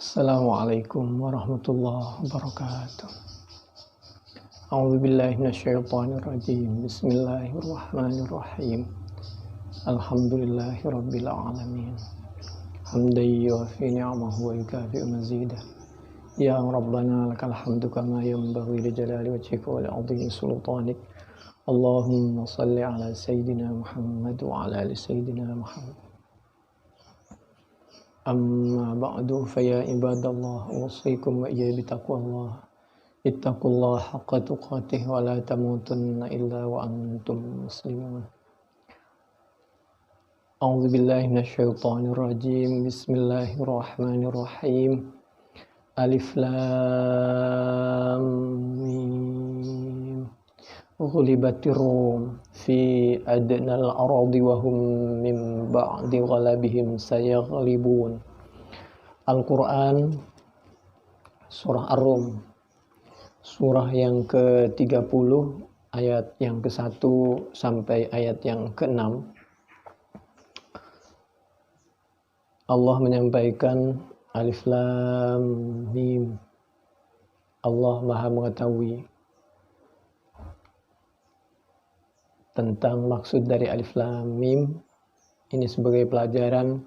Assalamualaikum warahmatullahi wabarakatuh. A'udzu billahi minasyaitonir rajim. Bismillahirrahmanirrahim. Alhamdulillahirabbil alamin. Hamdan yuwaffi ni'amahu wa yukafi'u mazidah. Ya Rabbana lakal hamdu kama yanbaghi li jalali wajhika wa li 'azimi sultanik. Allahumma shalli ala sayyidina Muhammad wa ala ali sayyidina Muhammad. Amma ba'du faya ibadallah usikum wa iyya bitaqwallah ittaqullaha haqqa tuqatih wa la tamutunna illa wa antum muslimun. A'udzu billahi minasyaitonir rajim. Bismillahirrahmanirrahim. Alif lam mim. Ghulibatir rum fi adnal ardi wa hum min ba'di ghalabihim sayaghlibun. Al-Quran Surah Ar-Rum, surah yang ke-30, ayat yang ke-1 sampai ayat yang ke-6. Allah menyampaikan Alif Lam Mim. Allah Maha mengetahui tentang maksud dari Alif Lam Mim. Ini sebagai pelajaran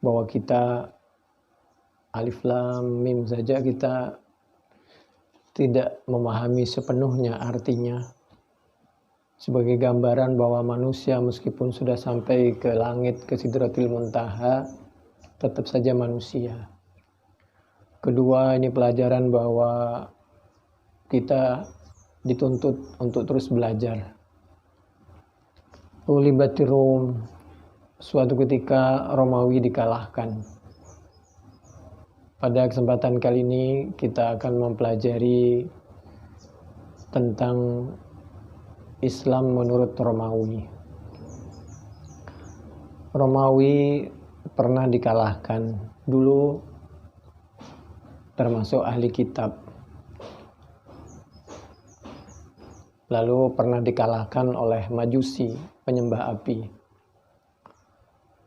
bahwa kita Alif Lam Mim saja kita tidak memahami sepenuhnya artinya. Sebagai gambaran bahwa manusia meskipun sudah sampai ke langit, ke Sidratil Muntaha, tetap saja manusia. Kedua, ini pelajaran bahwa kita dituntut untuk terus belajar. Ghulibatir Rum, suatu ketika Romawi dikalahkan. Pada kesempatan kali ini kita akan mempelajari tentang Islam menurut Romawi. Romawi pernah dikalahkan dulu, termasuk ahli kitab. Lalu pernah dikalahkan oleh Majusi, penyembah api.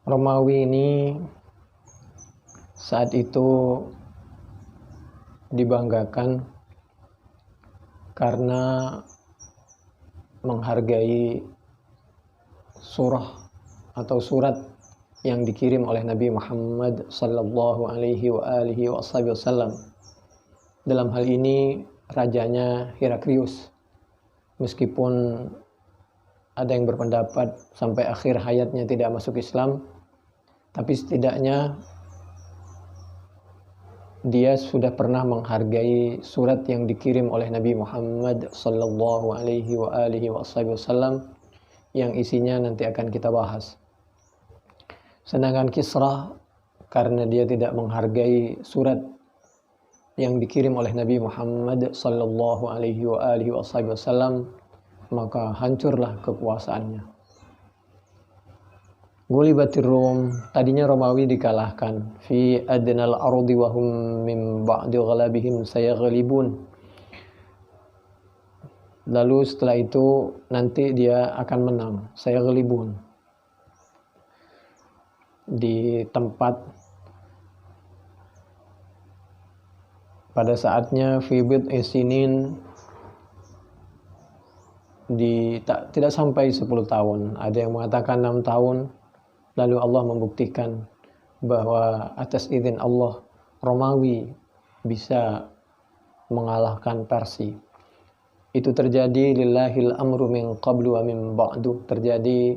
Romawi ini saat itu dibanggakan karena menghargai surah atau surat yang dikirim oleh Nabi Muhammad sallallahu alaihi wa alihi wasallam. Dalam hal ini rajanya Heraklius. Meskipun ada yang berpendapat sampai akhir hayatnya tidak masuk Islam, tapi setidaknya dia sudah pernah menghargai surat yang dikirim oleh Nabi Muhammad sallallahu alaihi wa alihi wasallam yang isinya nanti akan kita bahas. Sedangkan Kisra, karena dia tidak menghargai surat yang dikirim oleh Nabi Muhammad sallallahu alaihi wa alihi wasallam, maka hancurlah kekuasaannya. Ghulibatir Rum, tadinya Romawi dikalahkan. Fi adnal ardi wa hum min ba'di ghalabihim sayaghlibun. Lalu setelah itu nanti dia akan menang, sayaghlibun. Di tempat pada saatnya fi bid'i sinin, tidak sampai 10 tahun. Ada yang mengatakan 6 tahun. Lalu Allah membuktikan bahwa atas izin Allah Romawi bisa mengalahkan Persia. Itu terjadi lillahil amru min qablu wa min ba'du, terjadi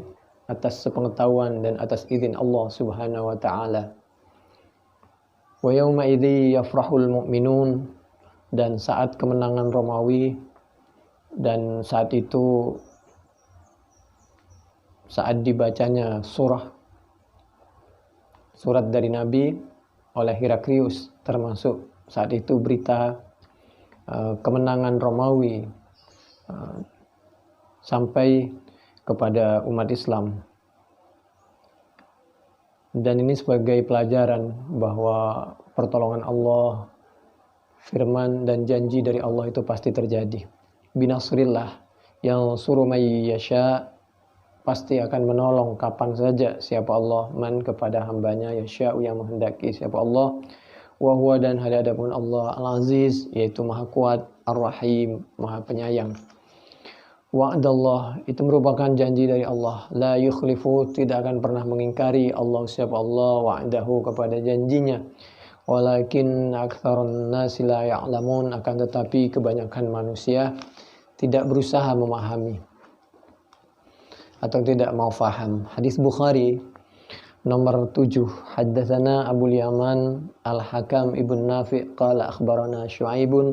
atas sepengetahuan dan atas izin Allah Subhanahu wa taala. Wa yauma idzi yafrahul mu'minun, dan saat kemenangan Romawi, dan saat itu saat dibacanya surat dari Nabi oleh Heraklius, termasuk saat itu berita kemenangan Romawi sampai kepada umat Islam. Dan ini sebagai pelajaran bahwa pertolongan Allah, firman dan janji dari Allah itu pasti terjadi. Binasrillah yang suruh may yasha, pasti akan menolong kapan saja siapa Allah, man kepada hambanya, yasha'u yang menghendaki siapa Allah, wa huwa dan hadapun Allah Al-Aziz, yaitu Maha Kuat, Ar-Rahim, Maha Penyayang. Wa'dallah, itu merupakan janji dari Allah. La yukhlifu, tidak akan pernah mengingkari Allah, siapa Allah, wa'dahu, kepada janjinya. Walakin aktsarun nasi la ya'lamun, akan tetapi kebanyakan manusia tidak berusaha memahami atau tidak mau faham. Hadis Bukhari nomor 7. Haddatsana Abu Yaman Al-Hakam ibn Nafi' qala akhbarana Syu'aibun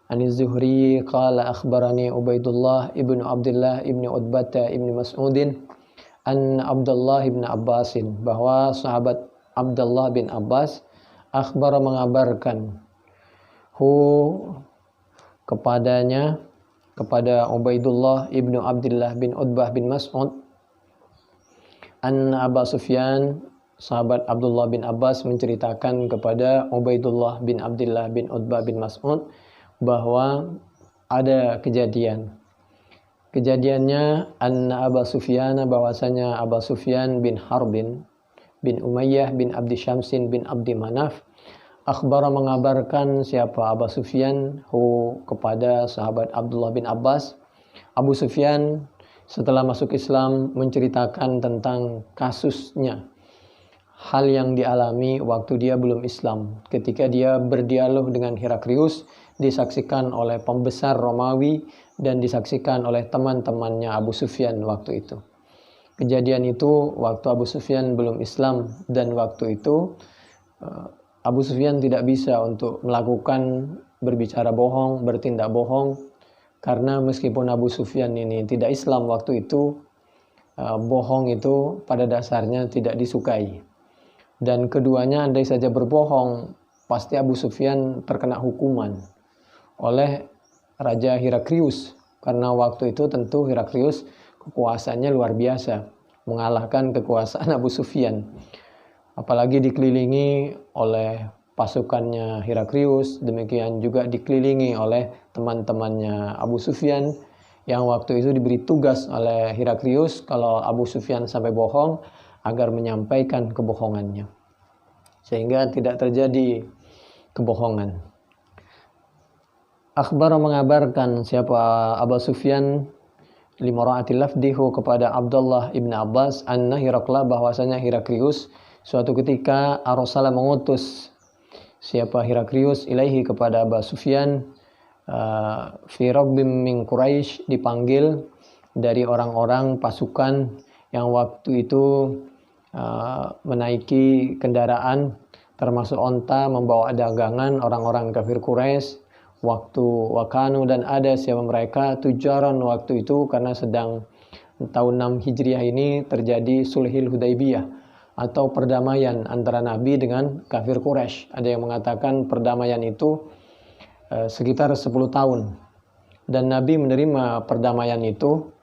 An-Zuhri qala akhbarani Ubaidullah ibn Abdullah ibn Utbah ibn Mas'udin an Abdullah ibn Abbasin, bahwa sahabat Abdullah bin Abbas akhbar mengabarkan kepadanya, kepada Ubaidullah ibn Abdullah bin Utbah bin Mas'ud, an Abu Sufyan, sahabat Abdullah bin Abbas menceritakan kepada Ubaidullah bin Abdullah bin Utbah bin Mas'ud bahwa ada kejadian. Kejadiannya anna Abu Sufyan, bahwasanya Abu Sufyan bin Harbin bin Umayyah bin Abdi Syamsin bin Abdi Manaf akhbara mengabarkan, siapa Abu Sufyan, kepada sahabat Abdullah bin Abbas. Abu Sufyan setelah masuk Islam menceritakan tentang kasusnya, hal yang dialami waktu dia belum Islam, ketika dia berdialog dengan Heraklius, disaksikan oleh pembesar Romawi dan disaksikan oleh teman-temannya Abu Sufyan waktu itu. Kejadian itu waktu Abu Sufyan belum Islam, dan waktu itu Abu Sufyan tidak bisa untuk melakukan berbicara bohong, bertindak bohong, karena meskipun Abu Sufyan ini tidak Islam waktu itu, bohong itu pada dasarnya tidak disukai. Dan keduanya andai saja berbohong, pasti Abu Sufyan terkena hukuman oleh Raja Heraklius, karena waktu itu tentu Heraklius kekuasaannya luar biasa, mengalahkan kekuasaan Abu Sufyan. Apalagi dikelilingi oleh pasukannya Heraklius, demikian juga dikelilingi oleh teman-temannya Abu Sufyan yang waktu itu diberi tugas oleh Heraklius kalau Abu Sufyan sampai bohong agar menyampaikan kebohongannya, sehingga tidak terjadi kebohongan. Akhbar mengabarkan, siapa Abu Sufyan, limra'atil lafdihu, kepada Abdullah ibn Abbas, anna Herakla, bahwasanya Heraklius suatu ketika arsala mengutus, siapa Heraklius, ilaihi, kepada Abu Sufyan, fi rabbim min Quraisy, dipanggil dari orang-orang pasukan yang waktu itu menaiki kendaraan termasuk onta membawa dagangan orang-orang kafir Quraisy waktu wakanu, dan ada siapa mereka tujaran waktu itu, karena sedang tahun 6 Hijriah ini terjadi Sulhil Hudaibiyah atau perdamaian antara Nabi dengan kafir Quraisy. Ada yang mengatakan perdamaian itu sekitar 10 tahun, dan Nabi menerima perdamaian itu.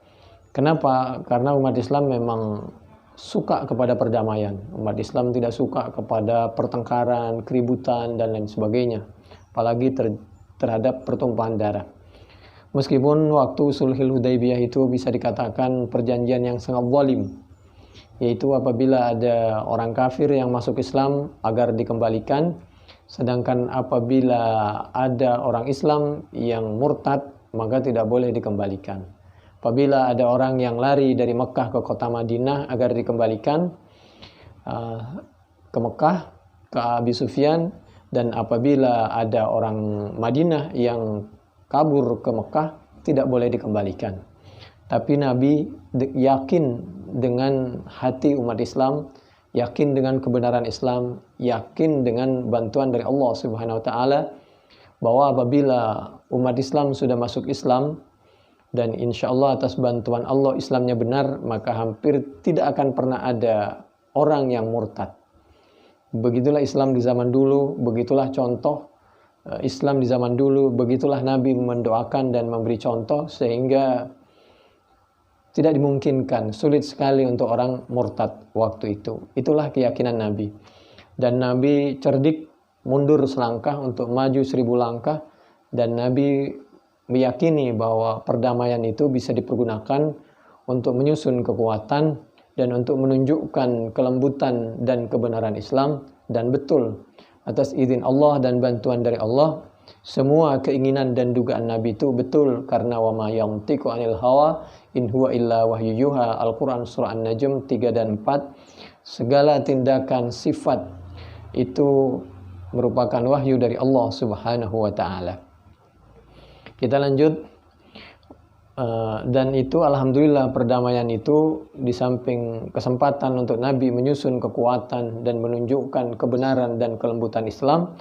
Kenapa? Karena umat Islam memang suka kepada perdamaian. Umat Islam tidak suka kepada pertengkaran, keributan, dan lain sebagainya, apalagi terhadap pertumpahan darah. Meskipun waktu Sulhul Hudaibiyah itu bisa dikatakan perjanjian yang sangat zalim, yaitu apabila ada orang kafir yang masuk Islam agar dikembalikan, sedangkan apabila ada orang Islam yang murtad maka tidak boleh dikembalikan. Apabila ada orang yang lari dari Mekah ke kota Madinah agar dikembalikan ke Mekah, ke Abi Sufyan, dan apabila ada orang Madinah yang kabur ke Mekah tidak boleh dikembalikan. Tapi Nabi yakin dengan hati umat Islam, yakin dengan kebenaran Islam, yakin dengan bantuan dari Allah Subhanahu wa taala, bahwa apabila umat Islam sudah masuk Islam dan insya Allah atas bantuan Allah Islamnya benar, maka hampir tidak akan pernah ada orang yang murtad. Begitulah Islam di zaman dulu, begitulah contoh Islam di zaman dulu, begitulah Nabi mendoakan dan memberi contoh, sehingga tidak dimungkinkan, sulit sekali untuk orang murtad waktu itu. Itulah keyakinan Nabi. Dan Nabi cerdik, mundur selangkah untuk maju 1000 langkah, dan Nabi meyakini bahwa perdamaian itu bisa dipergunakan untuk menyusun kekuatan dan untuk menunjukkan kelembutan dan kebenaran Islam. Dan betul, atas izin Allah dan bantuan dari Allah, semua keinginan dan dugaan Nabi itu betul, karena wa ma yantiqu 'anil hawa in huwa illa wahyu yuha. Al-Qur'an surah An-Najm 3 dan 4. Segala tindakan sifat itu merupakan wahyu dari Allah Subhanahu wa taala. Kita lanjut. Dan itu alhamdulillah, perdamaian itu di samping kesempatan untuk Nabi menyusun kekuatan dan menunjukkan kebenaran dan kelembutan Islam,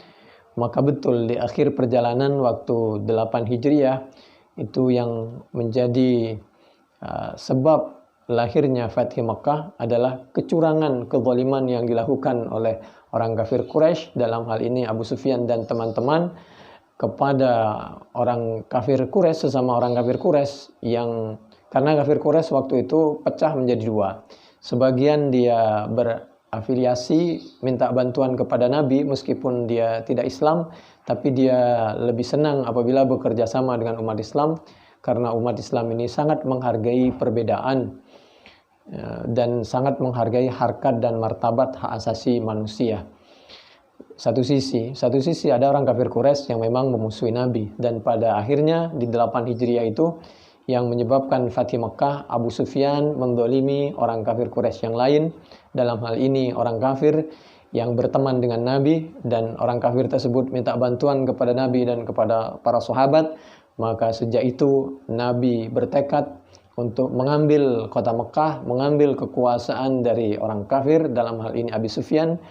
maka betul di akhir perjalanan waktu 8 Hijriah itu yang menjadi sebab lahirnya Fathi Makkah adalah kecurangan, kezaliman yang dilakukan oleh orang kafir Quraisy, dalam hal ini Abu Sufyan dan teman-teman, kepada orang kafir Quraisy, sesama orang kafir Quraisy, yang karena kafir Quraisy waktu itu pecah menjadi dua. Sebagian dia berafiliasi minta bantuan kepada Nabi meskipun dia tidak Islam, tapi dia lebih senang apabila bekerja sama dengan umat Islam, karena umat Islam ini sangat menghargai perbedaan dan sangat menghargai harkat dan martabat hak asasi manusia. Satu sisi ada orang kafir Quraisy yang memang memusuhi Nabi, dan pada akhirnya di 8 Hijriah itu yang menyebabkan Fathi Makkah, Abu Sufyan mendolimi orang kafir Quraisy yang lain, dalam hal ini orang kafir yang berteman dengan Nabi, dan orang kafir tersebut minta bantuan kepada Nabi dan kepada para sahabat. Maka sejak itu Nabi bertekad untuk mengambil kota Mekah, mengambil kekuasaan dari orang kafir, dalam hal ini Abu Sufyan,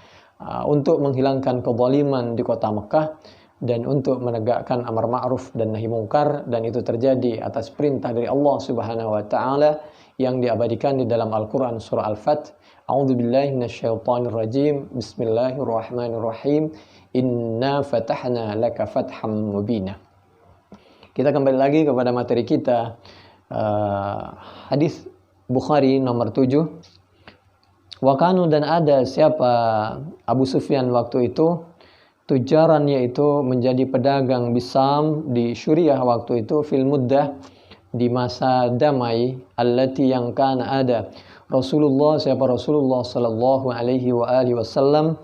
untuk menghilangkan kezaliman di kota Mekah dan untuk menegakkan amar ma'ruf dan nahi mungkar, dan itu terjadi atas perintah dari Allah Subhanahu wa taala yang diabadikan di dalam Al-Qur'an surah Al-Fath. A'udzubillahi minasyaitonirrajim. Bismillahirrahmanirrahim. Inna fatahna laka fatham mubina. Kita kembali lagi kepada materi kita, hadis Bukhari nomor 7. Wakanu, dan ada siapa Abu Sufyan waktu itu, tujaran, yaitu menjadi pedagang bisam di Syuriah waktu itu, fil muddah, di masa damai, allati yang kana ada Rasulullah, siapa Rasulullah sallallahu alaihi wa alihi wasallam,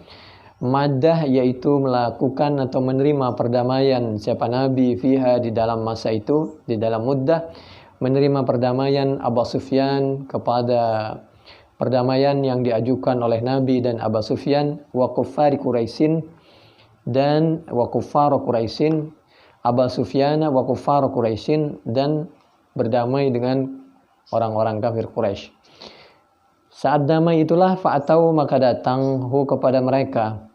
madah, yaitu melakukan atau menerima perdamaian siapa Nabi, fiha, di dalam masa itu, di dalam muddah, menerima perdamaian Abu Sufyan kepada perdamaian yang diajukan oleh Nabi dan Abu Sufyan, wa kuffari Quraisyin, dan wa kuffar Quraisyin, Abu Sufyan wa kuffar Quraisyin, dan berdamai dengan orang-orang kafir Quraisy. Saat damai itulah fa'atau, maka datang hu kepada mereka,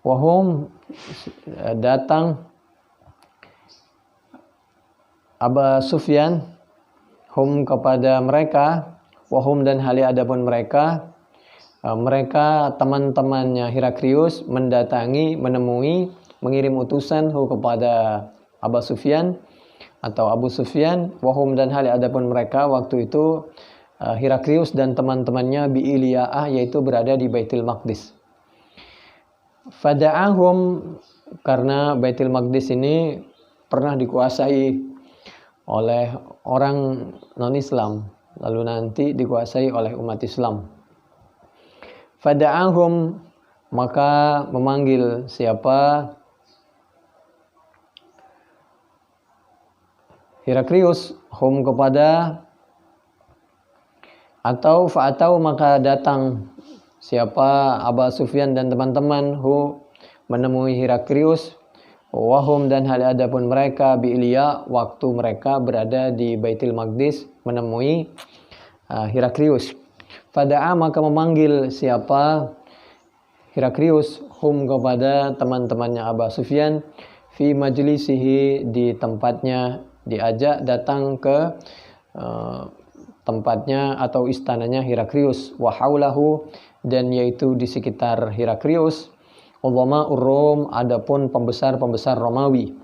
wahum, datang Abu Sufyan, hum kepada mereka, wahum, dan hali adapun mereka teman-temannya Heraklius mendatangi, menemui, mengirim utusan kepada Abu Sufyan atau Abu Sufyan, wahum, dan hali adapun mereka waktu itu Heraklius dan teman-temannya bi Iliyah, yaitu berada di Baitul Maqdis. Fada'ahum, karena Baitul Maqdis ini pernah dikuasai oleh orang non-Islam, lalu nanti dikuasai oleh umat Islam. Fada'ahum, maka memanggil siapa Heraklius, hum kepada, atau fa'atau, maka datang siapa Abu Sufyan dan teman-teman menemui Heraklius, wahum, dan hal adapun mereka bi Iliyah, waktu mereka berada di Baitul Maqdis menemui Heraklius. Fada'a, maka memanggil siapa Heraklius, hum kepada teman-temannya Abu Sufyan, fi majlisihi, di tempatnya, diajak datang ke tempatnya atau istananya Heraklius, wa haulahu, dan yaitu di sekitar Heraklius, ulama Rum, adapun pembesar-pembesar Romawi.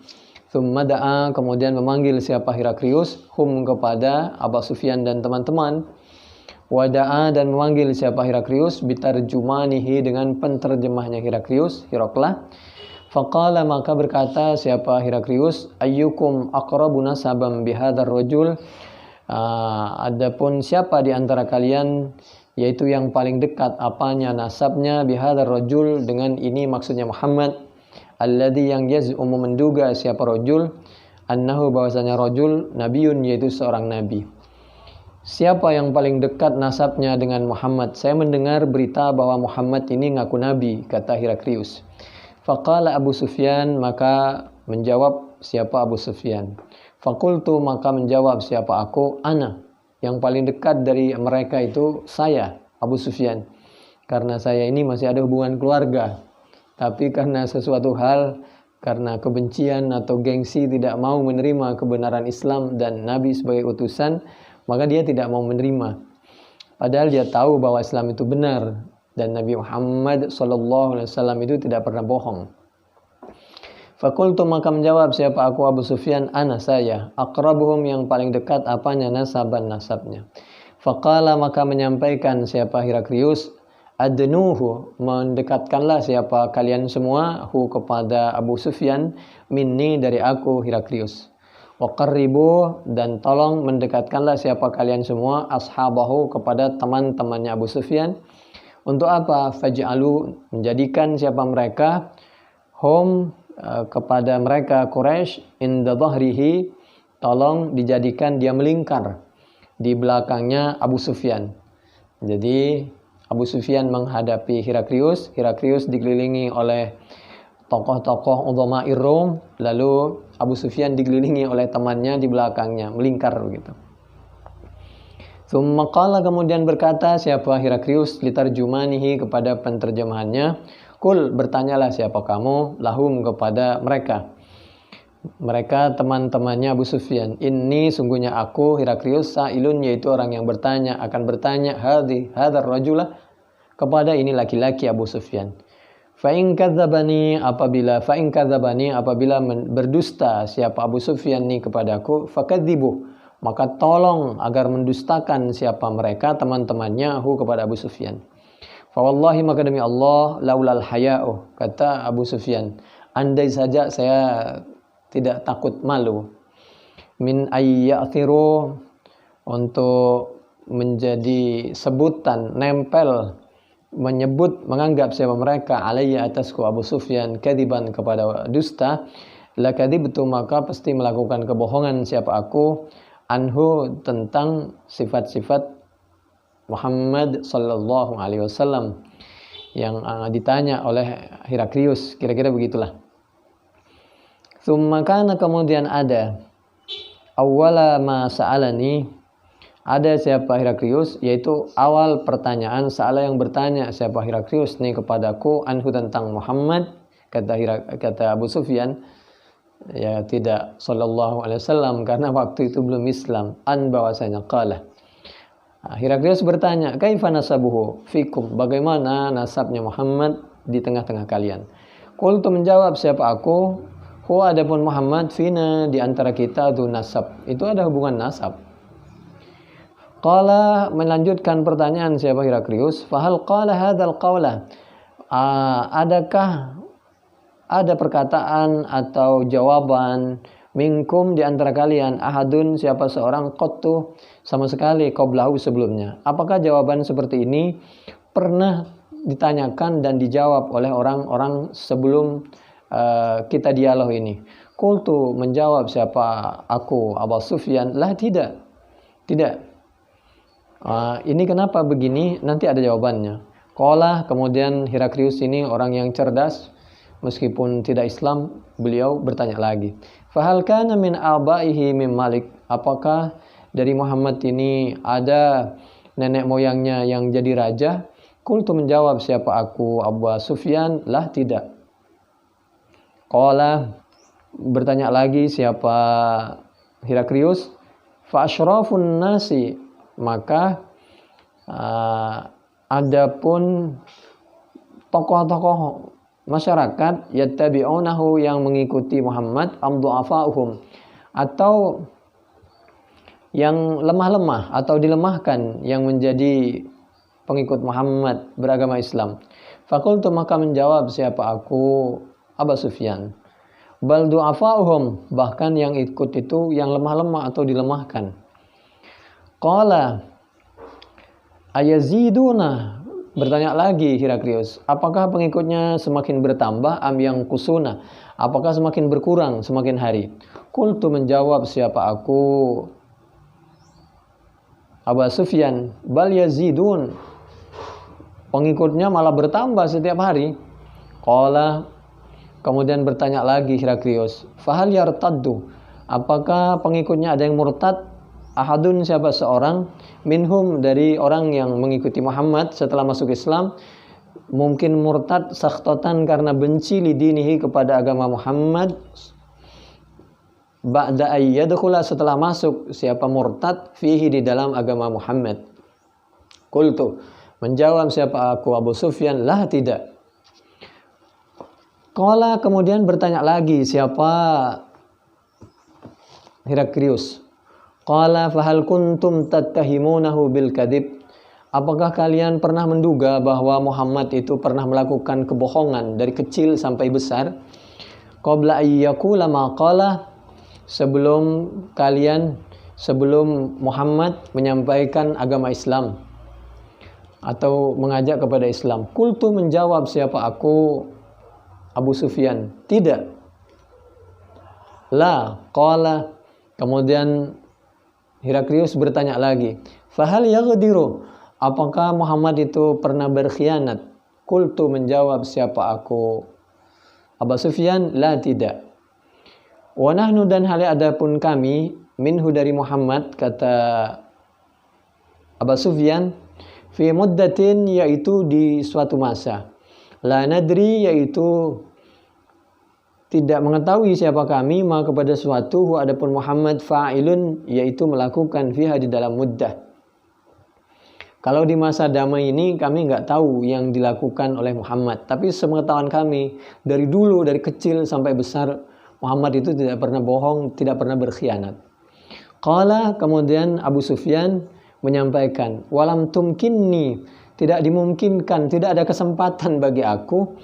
Tsumma da'a, kemudian memanggil siapa Heraklius, hum kepada Abu Sufyan dan teman-teman, wada'a, dan memanggil siapa Heraklius, bitarjumanihi, dengan penterjemahnya Heraklius, Heraklah. Faqala, maka berkata siapa Heraklius, ayyukum aqrabu nasaban bihadzal rajul, adapun siapa di antara kalian yaitu yang paling dekat apanya nasabnya bihadzal rajul, dengan ini maksudnya Muhammad, alladzi yang yaz'umu menduga siapa rajul, annahu bahwasanya rajul nabiyun yaitu seorang nabi. Siapa yang paling dekat nasabnya dengan Muhammad? Saya mendengar berita bahwa Muhammad ini ngaku nabi, kata Heraklius. Faqala Abu Sufyan, maka menjawab siapa Abu Sufyan. Fakultu, maka menjawab siapa aku, ana. Yang paling dekat dari mereka itu saya, Abu Sufyan. Karena saya ini masih ada hubungan keluarga. Tapi karena sesuatu hal, karena kebencian atau gengsi tidak mau menerima kebenaran Islam dan Nabi sebagai utusan, maka dia tidak mau menerima. Padahal dia tahu bahwa Islam itu benar dan Nabi Muhammad SAW itu tidak pernah bohong. Fakultu, maka menjawab siapa aku Abu Sufyan, ana saya, aqrabuhum yang paling dekat apanya nasaban nasabnya. Faqala, maka menyampaikan siapa Heraklius, adnuhu, mendekatkanlah siapa kalian semua hu kepada Abu Sufyan, minni dari aku Heraklius. Waqarribu, dan tolong mendekatkanlah siapa kalian semua ashabahu kepada teman-temannya Abu Sufyan. Untuk apa? Faj'alu, menjadikan siapa mereka hum kepada mereka Quraisy inda dhahrihi, tolong dijadikan dia melingkar di belakangnya Abu Sufyan. Jadi Abu Sufyan menghadapi Heraklius, Heraklius dikelilingi oleh tokoh-tokoh udhama'ir Rum, lalu Abu Sufyan dikelilingi oleh temannya di belakangnya, melingkar begitu. Tsumma qala, kemudian berkata siapa Heraklius litarjumanihi kepada penterjemahannya, kul, bertanyalah siapa kamu lahum kepada mereka. Mereka teman-temannya Abu Sufyan. Ini sungguhnya aku Heraklius sa'ilun, yaitu orang yang bertanya, akan bertanya hadzal rajulah, kepada ini laki-laki Abu Sufyan. Fa'in kadzabani, apabila berdusta siapa Abu Sufyan ini kepadaku, fakadzibuh, maka tolong agar mendustakan siapa mereka teman-temannya hu kepada Abu Sufyan. Fa wallahi, maka demi Allah, laulal haya'u, kata Abu Sufyan, andai saja saya tidak takut malu, min ayyathiru, untuk menjadi sebutan, nempel, menyebut, menganggap siapa mereka alayya atasku Abu Sufyan kadiban, kepada dusta, la kadibtu, maka pasti melakukan kebohongan siapa aku anhu, tentang sifat-sifat Muhammad sallallahu alaihi wasallam yang ditanya oleh Heraklius, kira-kira begitulah. Tsumma kana, kemudian ada awwala ma sa'alani, ada siapa Heraklius, yaitu awal pertanyaan, sa'ala yang bertanya siapa Heraklius nih kepadaku, anhu tentang Muhammad, kata Abu Sufyan, ya tidak sallallahu alaihi wasallam, karena waktu itu belum Islam, an bahwasanya qala, Heraklius bertanya, kaifa nasabuhu fikum, bagaimana nasabnya Muhammad di tengah-tengah kalian. Qultu, menjawab siapa aku, huwa, adapun Muhammad, fina, di antara kita, tu nasab, itu ada hubungan nasab. Qala, melanjutkan pertanyaan siapa Heraklius, fahal qala hadzal qawla, adakah ada perkataan atau jawaban minkum di antara kalian, ahadun, siapa seorang, qattu, sama sekali, qablahu, sebelumnya. Apakah jawaban seperti ini pernah ditanyakan dan dijawab oleh orang-orang sebelum kita dialog ini? Qultu, menjawab siapa aku Abu Sufyan, lah tidak. Ini kenapa begini? Nanti ada jawabannya. Qala, kemudian Heraklius ini orang yang cerdas, meskipun tidak Islam, beliau bertanya lagi. Fahal kana min abaihi min Malik, apakah dari Muhammad ini ada nenek moyangnya yang jadi raja? Qultu, menjawab siapa aku Abu Sufyan, lah tidak. Qala, bertanya lagi siapa Heraklius, fa asyrafun nasi, maka adapun tokoh-tokoh masyarakat, yattabi'unahu, yang mengikuti Muhammad, amdu'afa'uhum, atau yang lemah-lemah atau dilemahkan yang menjadi pengikut Muhammad beragama Islam. Fakultu, maka menjawab siapa aku Abu Sufyan, bal du'afa'uhum, bahkan yang ikut itu yang lemah-lemah atau dilemahkan. Qala, Ayaziduna, bertanya lagi Heraklius, apakah pengikutnya semakin bertambah am yang kusuna, apakah semakin berkurang semakin hari? Qultu, menjawab siapa aku, Abu Sufyan, bal yazidun, pengikutnya malah bertambah setiap hari. Qala, kemudian bertanya lagi Heraklius, fahal yartaddu, apakah pengikutnya ada yang murtad? Ahadun, siapa seorang, minhum, dari orang yang mengikuti Muhammad setelah masuk Islam, mungkin murtad sakhtatan karena benci lidinihi kepada agama Muhammad, ba'da ayyadkhula, setelah masuk siapa murtad, fihi, di dalam agama Muhammad. Qultu, menjawab siapa aku, Abu Sufyan, lah, tidak. Qala, kemudian bertanya lagi siapa Heraklius. Qala fahal kuntum tattahimunahu bil kadhib, apakah kalian pernah menduga bahwa Muhammad itu pernah melakukan kebohongan dari kecil sampai besar? Qabla ayyakula ma qala, sebelum Muhammad menyampaikan agama Islam atau mengajak kepada Islam. Qultu, menjawab siapa aku, Abu Sufyan, tidak. La, qala, kemudian Heraklius bertanya lagi, fahal yaghdiru, apakah Muhammad itu pernah berkhianat? Qultu, menjawab siapa aku, Abu Sufyan, la, tidak. Wa nahnu, dan hal adapun kami, minhu, dari Muhammad, kata Abu Sufyan, fi muddatin, yaitu di suatu masa, la nadri, yaitu tidak mengetahui siapa kami, ma, kepada suatu, adapun Muhammad fa'ilun, yaitu melakukan, fiha, di dalam muddah. Kalau di masa damai ini kami nggak tahu yang dilakukan oleh Muhammad, tapi sepengetahuan kami dari dulu, dari kecil sampai besar, Muhammad itu tidak pernah bohong, tidak pernah berkhianat. Qala, kemudian Abu Sufyan menyampaikan, walam tumkinni, tidak dimungkinkan, tidak ada kesempatan bagi aku,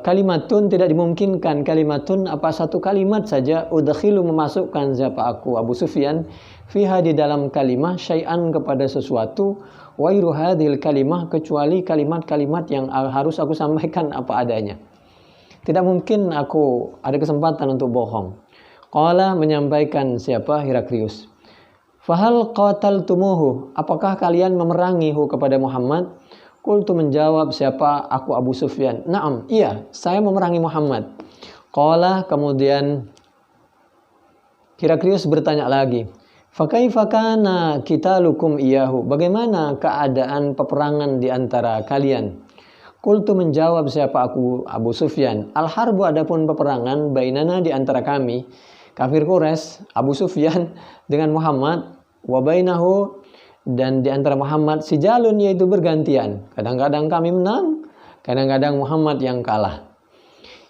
kalimatun, tidak dimungkinkan, kalimatun, apa satu kalimat saja, udkhilu, memasukkan siapa aku, Abu Sufyan, fiha, di dalam kalimah, syai'an, kepada sesuatu, wairu hadhil kalimah, kecuali kalimat-kalimat yang harus aku sampaikan apa adanya. Tidak mungkin aku ada kesempatan untuk bohong. Qala, menyampaikan siapa, Heraklius, fahal qataltumuhu, apakah kalian memerangihu, kepada Muhammad? Qultu, menjawab siapa aku, Abu Sufyan, na'am, iya, saya memerangi Muhammad. Qala, kemudian Heraklius bertanya lagi, fakaifa kana qitalukum iyahu, bagaimana keadaan peperangan di antara kalian? Qultu, menjawab siapa aku, Abu Sufyan, al-harbu, adapun peperangan, bainana, di antara kami, kafir Quraisy, Abu Sufyan dengan Muhammad, wa bainahu, dan di antara Muhammad, sijalun, yaitu bergantian. Kadang-kadang kami menang, kadang-kadang Muhammad yang kalah.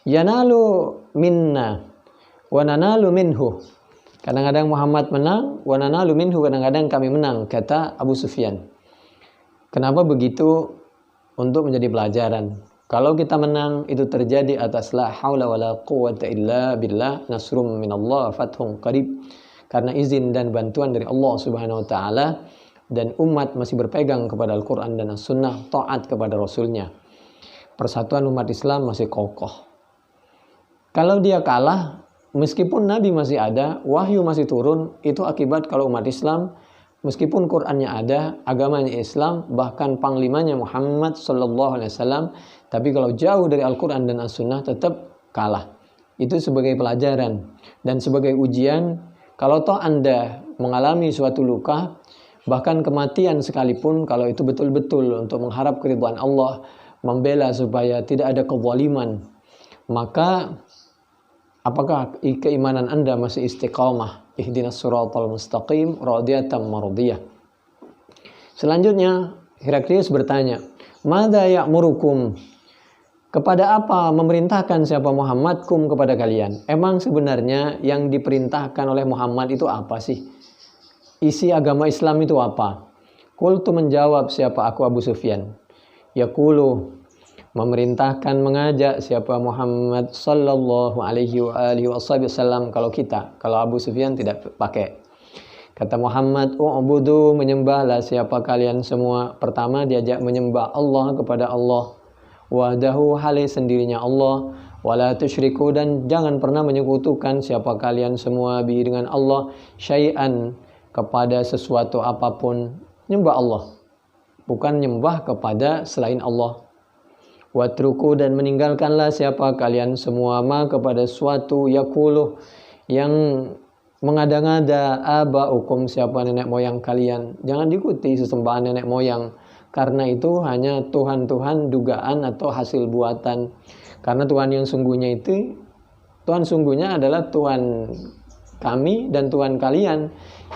Yanalu minna wa nanalu minhu, kadang-kadang Muhammad menang, wa nanalu minhu, kadang-kadang kami menang, kata Abu Sufyan. Kenapa begitu? Untuk menjadi pelajaran. Kalau kita menang, itu terjadi atas la haula wala quwwata illa billah, nasrum minallah, fathun qarib, karena izin dan bantuan dari Allah Subhanahu wa taala, dan umat masih berpegang kepada Al-Quran dan As-Sunnah, taat kepada Rasulnya. Persatuan umat Islam masih kokoh. Kalau dia kalah, meskipun Nabi masih ada, wahyu masih turun, itu akibat kalau umat Islam, meskipun Qurannya ada, agamanya Islam, bahkan panglimanya Muhammad Sallallahu Alaihi Wasallam, tapi kalau jauh dari Al-Quran dan As-Sunnah tetap kalah. Itu sebagai pelajaran dan sebagai ujian. Kalau toh Anda mengalami suatu luka, bahkan kematian sekalipun, kalau itu betul-betul untuk mengharap keridhaan Allah, membela supaya tidak ada kezaliman, maka apakah keimanan Anda masih istiqamah? Ihdinas siratal mustaqim, radiyatan mardiyah. Selanjutnya Heraklius bertanya, madza ya'murukum, kepada apa memerintahkan siapa Muhammadkum, kepada kalian? Emang sebenarnya yang diperintahkan oleh Muhammad itu apa sih? Isi agama Islam itu apa? Qultu, menjawab siapa aku, Abu Sufyan, yaqulu, memerintahkan, mengajak siapa Muhammad Sallallahu Alaihi Wasallam. Kalau Abu Sufyan tidak pakai. Kata Muhammad, "U'budu, menyembahlah siapa kalian semua." Pertama diajak menyembah Allah kepada Allah. Wahdahu, hali sendirinya Allah. Wala tusyriku, dan jangan pernah menyekutukan siapa kalian semua bihi dengan Allah syai'an, kepada sesuatu apapun. Nyembah Allah, bukan nyembah kepada selain Allah. Watruku, dan meninggalkanlah siapa kalian semua ma, kepada suatu yakuluh yang mengada-ngada abaukum, siapa nenek moyang kalian. Jangan diikuti sesembahan nenek moyang, karena itu hanya Tuhan-Tuhan dugaan atau hasil buatan. Karena Tuhan yang sungguhnya itu, Tuhan sungguhnya adalah Tuhan kami dan Tuhan kalian,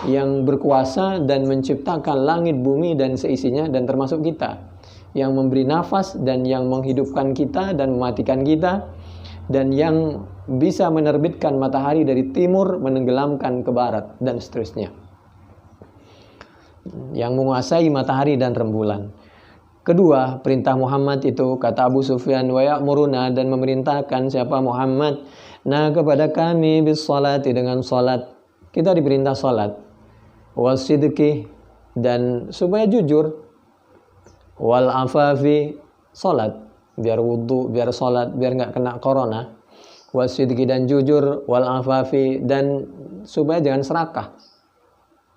yang berkuasa dan menciptakan langit, bumi dan seisinya, dan termasuk kita, yang memberi nafas dan yang menghidupkan kita dan mematikan kita, dan yang bisa menerbitkan matahari dari timur, menenggelamkan ke barat, dan seterusnya, yang menguasai matahari dan rembulan. Kedua, perintah Muhammad itu, kata Abu Sufyan, wa ya'muruna, dan memerintahkan siapa Muhammad, nah kepada kami, bis salati, dengan salat. Kita diperintah salat, wasidqi, dan supaya jujur, wal afafi, salat biar wudu, biar salat, biar nggak kena corona. Wasidqi, dan jujur, wal afafi, dan supaya jangan serakah.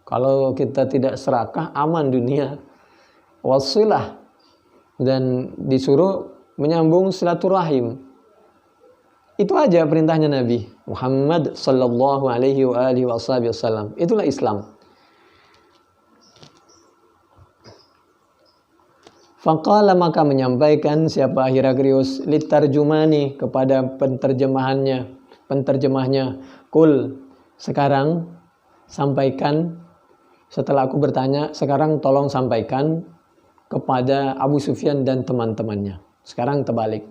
Kalau kita tidak serakah, aman dunia. Wasilah, dan disuruh menyambung silaturahim. Itu aja perintahnya Nabi Muhammad sallallahu alaihi wasallam. Itulah Islam. Faqala, maka menyampaikan siapa Heraklius litarjumani, kepada penterjemahnya, kul, sekarang sampaikan, setelah aku bertanya, sekarang tolong sampaikan kepada Abu Sufyan dan teman-temannya. Sekarang terbalik.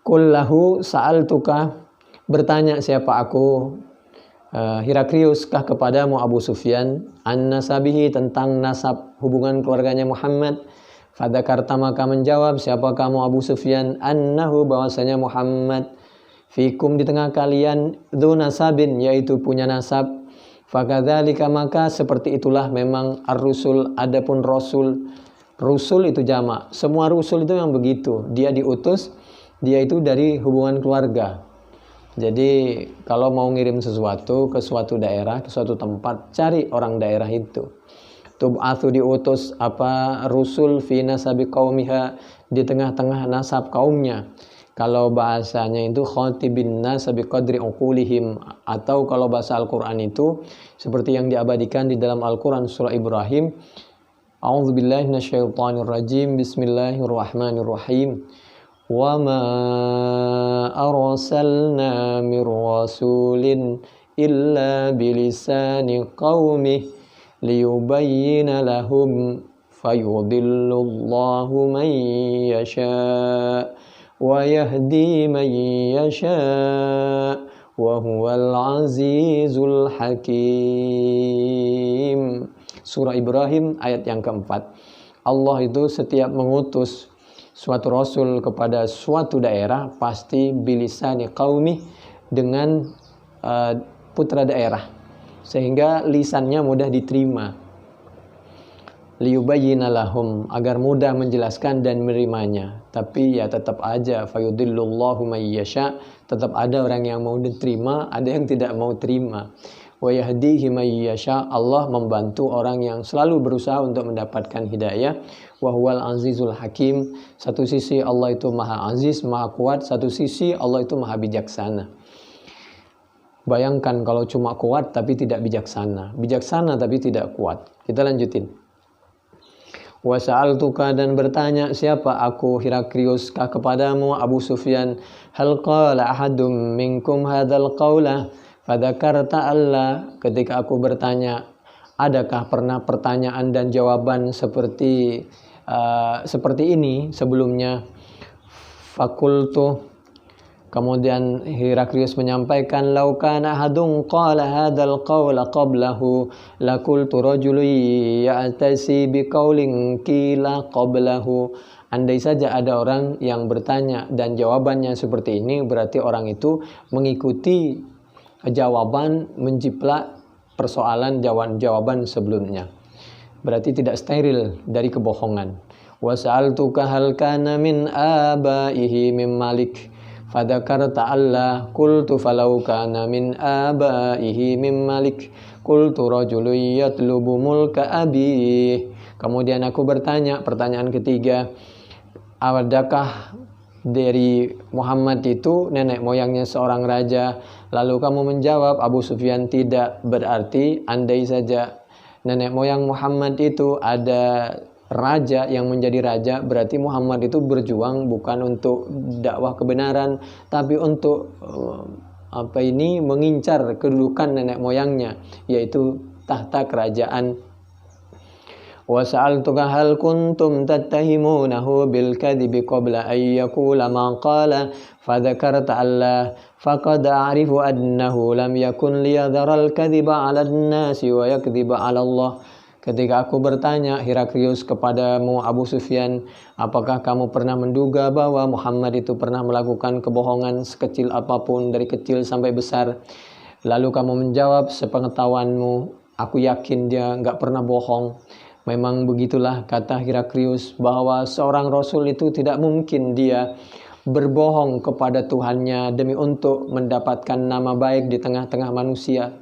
Qul lahu sa'altuka, bertanya siapa aku Heraklius kah kepadamu Abu Sufyan, an nasabihi, tentang nasab hubungan keluarganya Muhammad. Fadzakarta, maka menjawab siapa kamu Abu Sufyan, annahu, bahwasanya Muhammad, fikum, di tengah kalian, dzu nasabin, yaitu punya nasab. Fakadzalika, maka seperti itulah memang ar-rusul, adapun rasul. Rusul itu jamak. Semua rusul itu yang begitu. Dia diutus, dia itu dari hubungan keluarga. Jadi kalau mau ngirim sesuatu ke suatu daerah, ke suatu tempat, cari orang daerah itu. Tub'atsu, diutus apa rusul fi nasabi qaumiha, di tengah-tengah nasab kaumnya. Kalau bahasanya itu khatibin nasabi qadri uqulihim, atau kalau bahasa Al-Qur'an itu seperti yang diabadikan di dalam Al-Qur'an surah Ibrahim. A'udzubillahi minasyaitonir rajim. Bismillahirrahmanirrahim. Wa ma arsalna mir rasulin illa bilisani qaumih liyubayyina lahum fayudillullahu man yasha wa yahdi man yasha wa huwal azizul hakim. Surah Ibrahim ayat yang keempat. Allah itu setiap mengutus suatu rasul kepada suatu daerah, pasti bilisani qaumi, dengan putra daerah, sehingga lisannya mudah diterima. Liyubayyina lahum, agar mudah menjelaskan dan menerimanya. Tapi ya tetap aja, fayudillullahu may yasha, tetap ada orang yang mau diterima, ada yang tidak mau terima. Wa yahdihi may yasha, Allah membantu orang yang selalu berusaha untuk mendapatkan hidayah. Wa huwal azizul hakim, satu sisi Allah itu maha aziz, maha kuat, satu sisi Allah itu maha bijaksana. Bayangkan kalau cuma kuat tapi tidak bijaksana, bijaksana tapi tidak kuat. Kita lanjutin. Wa sa'altuka, dan bertanya siapa aku Heraklius kah kepadamu Abu Sufyan, hal qala ahadum minkum hadzal qaula, fadzakarta alla, ketika aku bertanya, adakah pernah pertanyaan dan jawaban seperti ini sebelumnya? Fakultu, kemudian Heraklius menyampaikan, lau kana ahadun qala hadzal qawla qablahu lakultu rajulun ya'tasi biqaulin qila qablahu. Andai saja ada orang yang bertanya dan jawabannya seperti ini, berarti orang itu mengikuti jawaban, menjiplak persoalan jawaban sebelumnya. Berarti tidak steril dari kebohongan. Wa sa'altuka hal kana min abaihi min malik fadzakarta alla qultu falau kana min abaihi min malik qultu rajulun yatlubu mulka abi. Kemudian aku bertanya, pertanyaan ketiga, adakah dari Muhammad itu nenek moyangnya seorang raja? Lalu kamu menjawab, Abu Sufyan, tidak. Berarti andai saja nenek moyang Muhammad itu ada raja yang menjadi raja, berarti Muhammad itu berjuang bukan untuk dakwah kebenaran, tapi untuk mengincar kedudukan nenek moyangnya, yaitu tahta kerajaan. Wa sa'altuka hal kuntum tattahimunahu bil kadhibi qabla an yaqula ma qala fadzakarta alla faqad a'rifu annahu lam yakun liyadhara al kadhiba 'ala an-nasi wa yakdhiba 'ala Allah. Ketika aku bertanya, Heraklius, kepadamu Abu Sufyan, apakah kamu pernah menduga bahwa Muhammad itu pernah melakukan kebohongan sekecil apapun, dari kecil sampai besar? Lalu kamu menjawab, sepengetahuanmu, aku yakin dia nggak pernah bohong. Memang begitulah, kata Heraklius, bahwa seorang Rasul itu tidak mungkin dia berbohong kepada Tuhannya demi untuk mendapatkan nama baik di tengah-tengah manusia.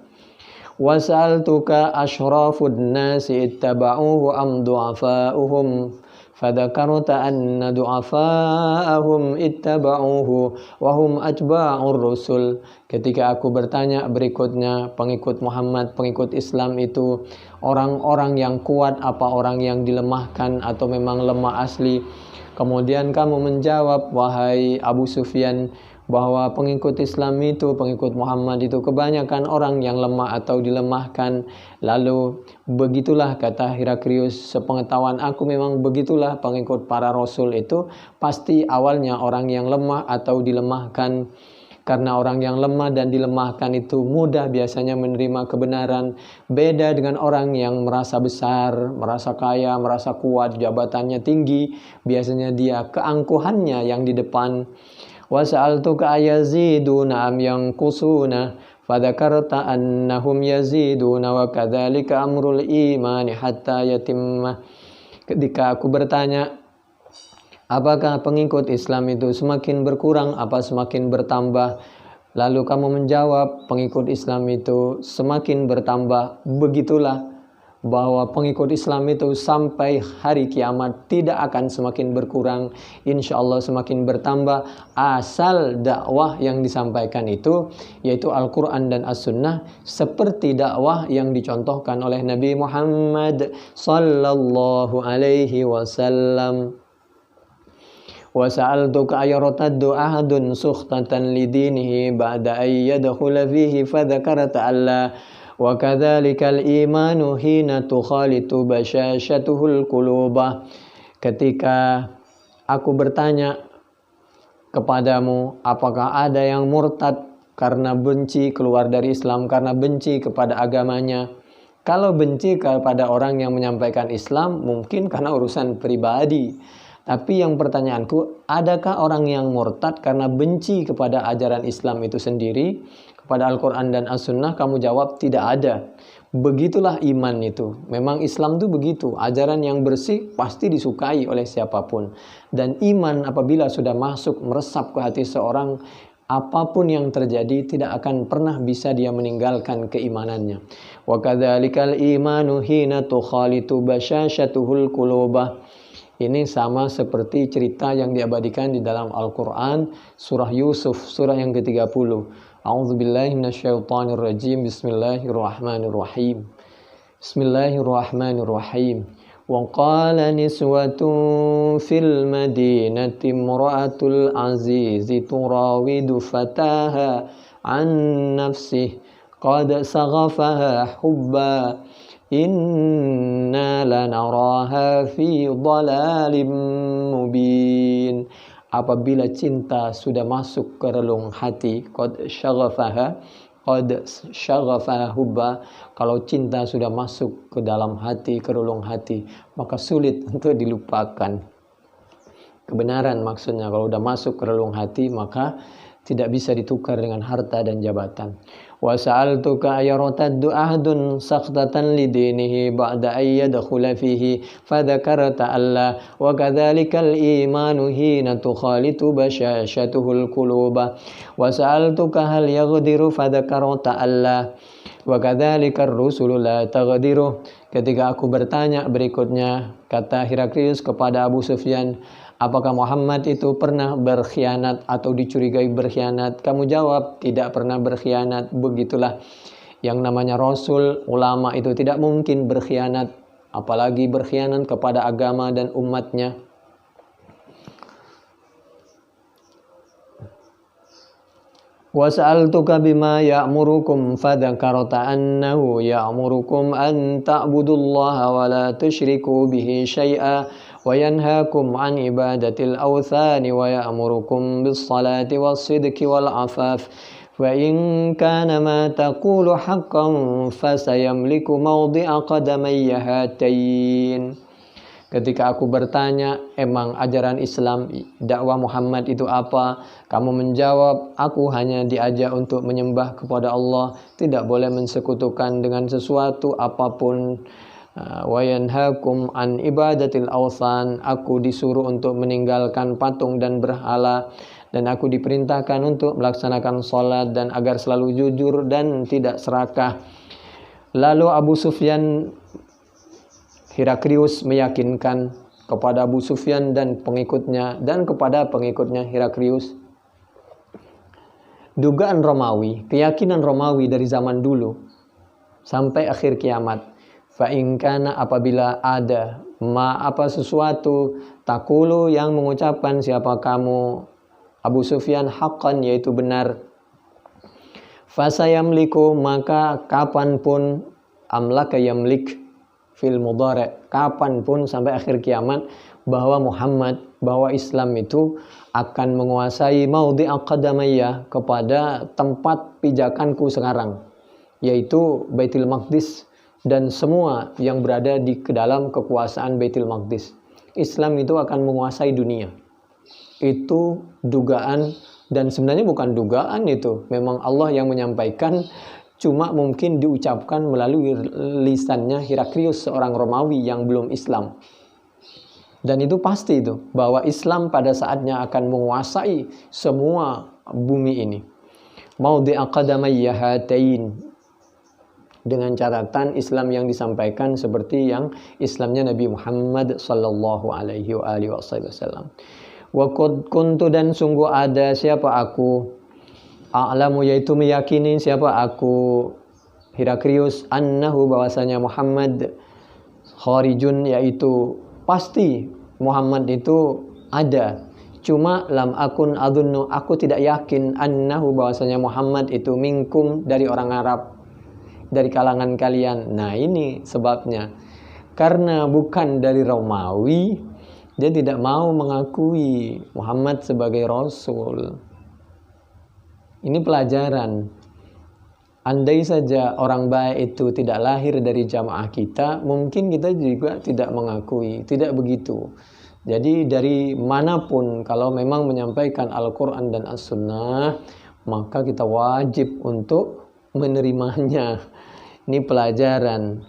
Wasa'altuka asyrafun nasi ittaba'uhu am du'afa'uhum fadzakarta anna du'afa'ahum ittaba'uhu wa hum atba'ur rusul. Ketika aku bertanya berikutnya, pengikut Muhammad, pengikut Islam itu orang-orang yang kuat apa orang yang dilemahkan atau memang lemah asli? Kemudian kamu menjawab, wahai Abu Sufyan, bahwa pengikut Islam itu, pengikut Muhammad itu kebanyakan orang yang lemah atau dilemahkan. Lalu begitulah, kata Heraklius, sepengetahuan aku memang begitulah, pengikut para Rasul itu pasti awalnya orang yang lemah atau dilemahkan. Karena orang yang lemah dan dilemahkan itu mudah biasanya menerima kebenaran. Beda dengan orang yang merasa besar, merasa kaya, merasa kuat, jabatannya tinggi. Biasanya dia keangkuhannya yang di depan. Wa sa'altuka ayaziduna am yanqusuna fadzakarta annahum yaziduna wa kadzalika amrul imani hatta yatimma. Ketika aku bertanya, apakah pengikut Islam itu semakin berkurang apa semakin bertambah? Lalu kamu menjawab, pengikut Islam itu semakin bertambah. Begitulah bahwa pengikut Islam itu sampai hari kiamat tidak akan semakin berkurang, insya Allah semakin bertambah, asal dakwah yang disampaikan itu yaitu Al-Quran dan As-Sunnah seperti dakwah yang dicontohkan oleh Nabi Muhammad sallallahu alaihi wasallam. Wa sa'altuka ayartaddu ahadun sukhtatan lidinihi ba'da an yadkhula fihi fadzakarta alla wa kadzalikal imanu hina tukhalitu basyashatuhul qulubah. Ketika aku bertanya kepadamu, apakah ada yang murtad karena benci keluar dari Islam, karena benci kepada agamanya? Kalau benci kepada orang yang menyampaikan Islam mungkin karena urusan pribadi. Tapi yang pertanyaanku, adakah orang yang murtad karena benci kepada ajaran Islam itu sendiri, kepada Al-Quran dan As-Sunnah? Kamu jawab, tidak ada. Begitulah iman itu. Memang Islam itu begitu. Ajaran yang bersih pasti disukai oleh siapapun. Dan iman apabila sudah masuk, meresap ke hati seorang, apapun yang terjadi tidak akan pernah bisa dia meninggalkan keimanannya. Wa kadzalikal imanu hina tukhalitu basyashatuhul qulubah. Ini sama seperti cerita yang diabadikan di dalam Al-Quran, surah Yusuf, surah yang ke-30. A'udzubillahi minasyaitonirrajim. Bismillahirrahmanirrahim. Bismillahirrahmanirrahim. Wa qala niswatun fil madinati imra'atul azizi turawidu fataha an nafsihi qad saghafaha hubba inna lanaraha fi dhalalim mubin. Apabila cinta sudah masuk ke relung hati, qad syaghafaha hubba, kalau cinta sudah masuk ke dalam hati, ke relung hati, maka sulit untuk dilupakan. Kebenaran maksudnya, kalau sudah masuk ke relung hati maka tidak bisa ditukar dengan harta dan jabatan. Wa sa'altuka ayyarataddu ahdun sakhtatan lidinihi ba'da ayyadkhula fihi fadhakarta alla wa kadzalikal imanu hina tukhalitu bashashatuhul quluba wa sa'altuka hal yaghdiru fadhakarta alla wa kadzalikar rusulu la taghdiru. Ketika aku bertanya berikutnya, kata Heraklius kepada Abu Sufyan, apakah Muhammad itu pernah berkhianat atau dicurigai berkhianat? Kamu jawab, tidak pernah berkhianat. Begitulah yang namanya Rasul, ulama itu tidak mungkin berkhianat, apalagi berkhianat kepada agama dan umatnya. Wa sa'altuka bima ya'murukum fadzakarta annahu ya'murukum an ta'budullaha wa la tusyriku bihi syai'a wa yanhaakum an ibadatil awthani wa ya'murukum bis salati was sidqi wal afaf wa in kana ma taqulu haqqan fasayamliku mawdi'a qadamayya hatain. Ketika aku bertanya, emang ajaran Islam, dakwah Muhammad itu apa? Kamu menjawab, aku hanya diajak untuk menyembah kepada Allah, tidak boleh mensekutukan dengan sesuatu apapun. Wa yanhaakum an ibadatil awthan, aku disuruh untuk meninggalkan patung dan berhala, dan aku diperintahkan untuk melaksanakan sholat dan agar selalu jujur dan tidak serakah. Lalu Abu Sufyan, Heraklius meyakinkan kepada Abu Sufyan dan pengikutnya dan kepada pengikutnya Heraklius dugaan Romawi, keyakinan Romawi dari zaman dulu sampai akhir kiamat. Fa in kana, apabila ada apa sesuatu takulu yang mengucapkan siapa kamu Abu Sufyan haqqan, yaitu benar, fasayamliku, maka kapanpun, amlaka yamlik fil mudhari', kapanpun sampai akhir kiamat, bahwa Muhammad, bahwa Islam itu akan menguasai maudhi'a qadamayya, kepada tempat pijakanku sekarang, yaitu Baitul Maqdis dan semua yang berada di dalam kekuasaan Baitul Maqdis. Islam itu akan menguasai dunia. Itu dugaan, dan sebenarnya bukan dugaan, itu memang Allah yang menyampaikan, cuma mungkin diucapkan melalui lisannya Heraklius, seorang Romawi yang belum Islam. Dan itu pasti itu, bahwa Islam pada saatnya akan menguasai semua bumi ini. Maudhi'a qadamayya hatain, dengan catatan Islam yang disampaikan seperti yang Islamnya Nabi Muhammad sallallahu alaihi wasallam. Wa kuntu, dan sungguh ada siapa aku, a'lamu, yaitu meyakini siapa aku Heraklius, annahu, bahwasanya Muhammad kharijun, yaitu pasti Muhammad itu ada, cuma lam akun adunnu, aku tidak yakin, annahu, bahwasanya Muhammad itu minkum, dari orang Arab, dari kalangan kalian. Nah, ini sebabnya, karena bukan dari Romawi, dia tidak mau mengakui Muhammad sebagai Rasul. Ini pelajaran. Andai saja orang baik itu tidak lahir dari jamaah kita, mungkin kita juga tidak mengakui. Tidak begitu. Jadi dari manapun, kalau memang menyampaikan Al-Quran dan As-Sunnah, maka kita wajib untuk menerimanya. Ini pelajaran.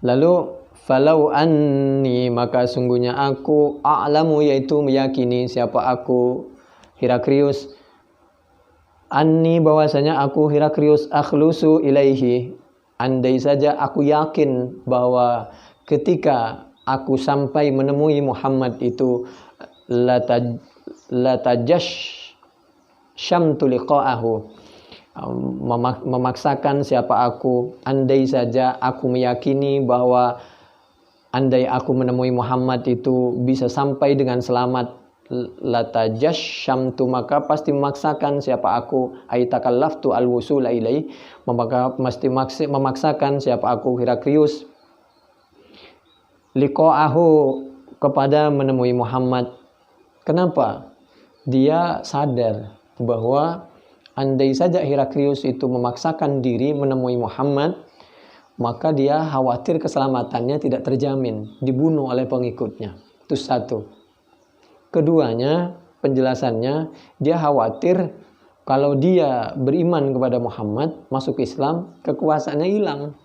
Lalu falau anni, maka sungguhnya aku, a'lamu, yaitu meyakini siapa aku Heraklius, anni, bahwasanya aku Heraklius, akhlusu ilaihi, andai saja aku yakin bahwa ketika aku sampai menemui Muhammad itu, latajash syamtu liqa'ahu, memaksakan siapa aku, andai saja aku meyakini bahwa andai aku menemui Muhammad itu bisa sampai dengan selamat, latajasyamtu, maka pasti memaksakan siapa aku, aitakallaftu alwusula ilai, maka mesti memaksakan siapa aku Heraklius, liqa'ahu, kepada menemui Muhammad. Kenapa? Dia sadar bahwa andai saja Heraklius itu memaksakan diri menemui Muhammad, maka dia khawatir keselamatannya tidak terjamin, dibunuh oleh pengikutnya. Itu satu. Keduanya, penjelasannya, dia khawatir kalau dia beriman kepada Muhammad, masuk Islam, kekuasaannya hilang.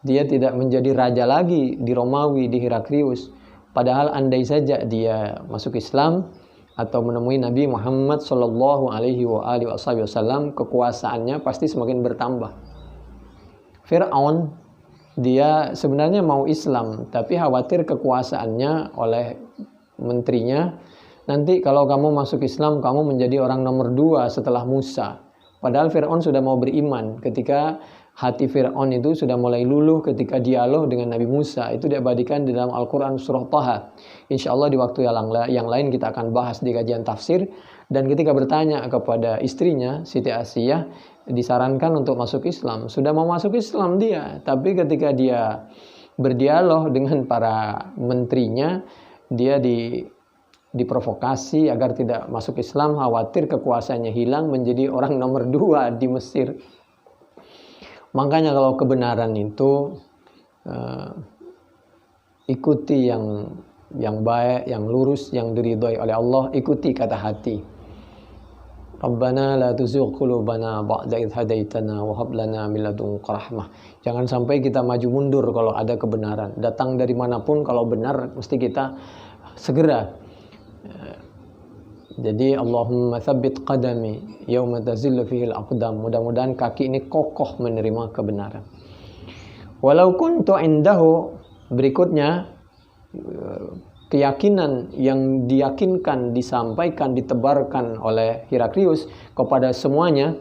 Dia tidak menjadi raja lagi di Romawi, di Heraklius. Padahal andai saja dia masuk Islam atau menemui Nabi Muhammad Shallallahu Alaihi Wasallam, kekuasaannya pasti semakin bertambah. Fir'aun, dia sebenarnya mau Islam, tapi khawatir kekuasaannya oleh menterinya. Nanti kalau kamu masuk Islam, kamu menjadi orang nomor 2 setelah Musa. Padahal Fir'aun sudah mau beriman ketika hati Fir'aun itu sudah mulai luluh ketika dialog dengan Nabi Musa. Itu diabadikan di dalam Al-Quran surah Taha. Insya Allah di waktu yang lain kita akan bahas di kajian tafsir. Dan ketika bertanya kepada istrinya, Siti Asiyah, disarankan untuk masuk Islam. Sudah mau masuk Islam dia, tapi ketika dia berdialog dengan para menterinya, dia diprovokasi agar tidak masuk Islam, khawatir kekuasaannya hilang, menjadi orang nomor 2 di Mesir. Makanya kalau kebenaran itu ikuti yang baik, yang lurus, yang diridhoi oleh Allah, ikuti kata hati. Rabbana la tuzigh qulubana ba'da idh hadaitana wa hab lana min ladunka rahmah. Jangan sampai kita maju mundur kalau ada kebenaran. Datang dari manapun kalau benar mesti kita segera. Jadi Allahumma tsabbit qadami yauma tazillu fihi al-aqdam. Mudah-mudahan kaki ini kokoh menerima kebenaran. Walau kuntu indahu, berikutnya keyakinan yang diyakinkan, disampaikan, ditebarkan oleh Heraklius kepada semuanya.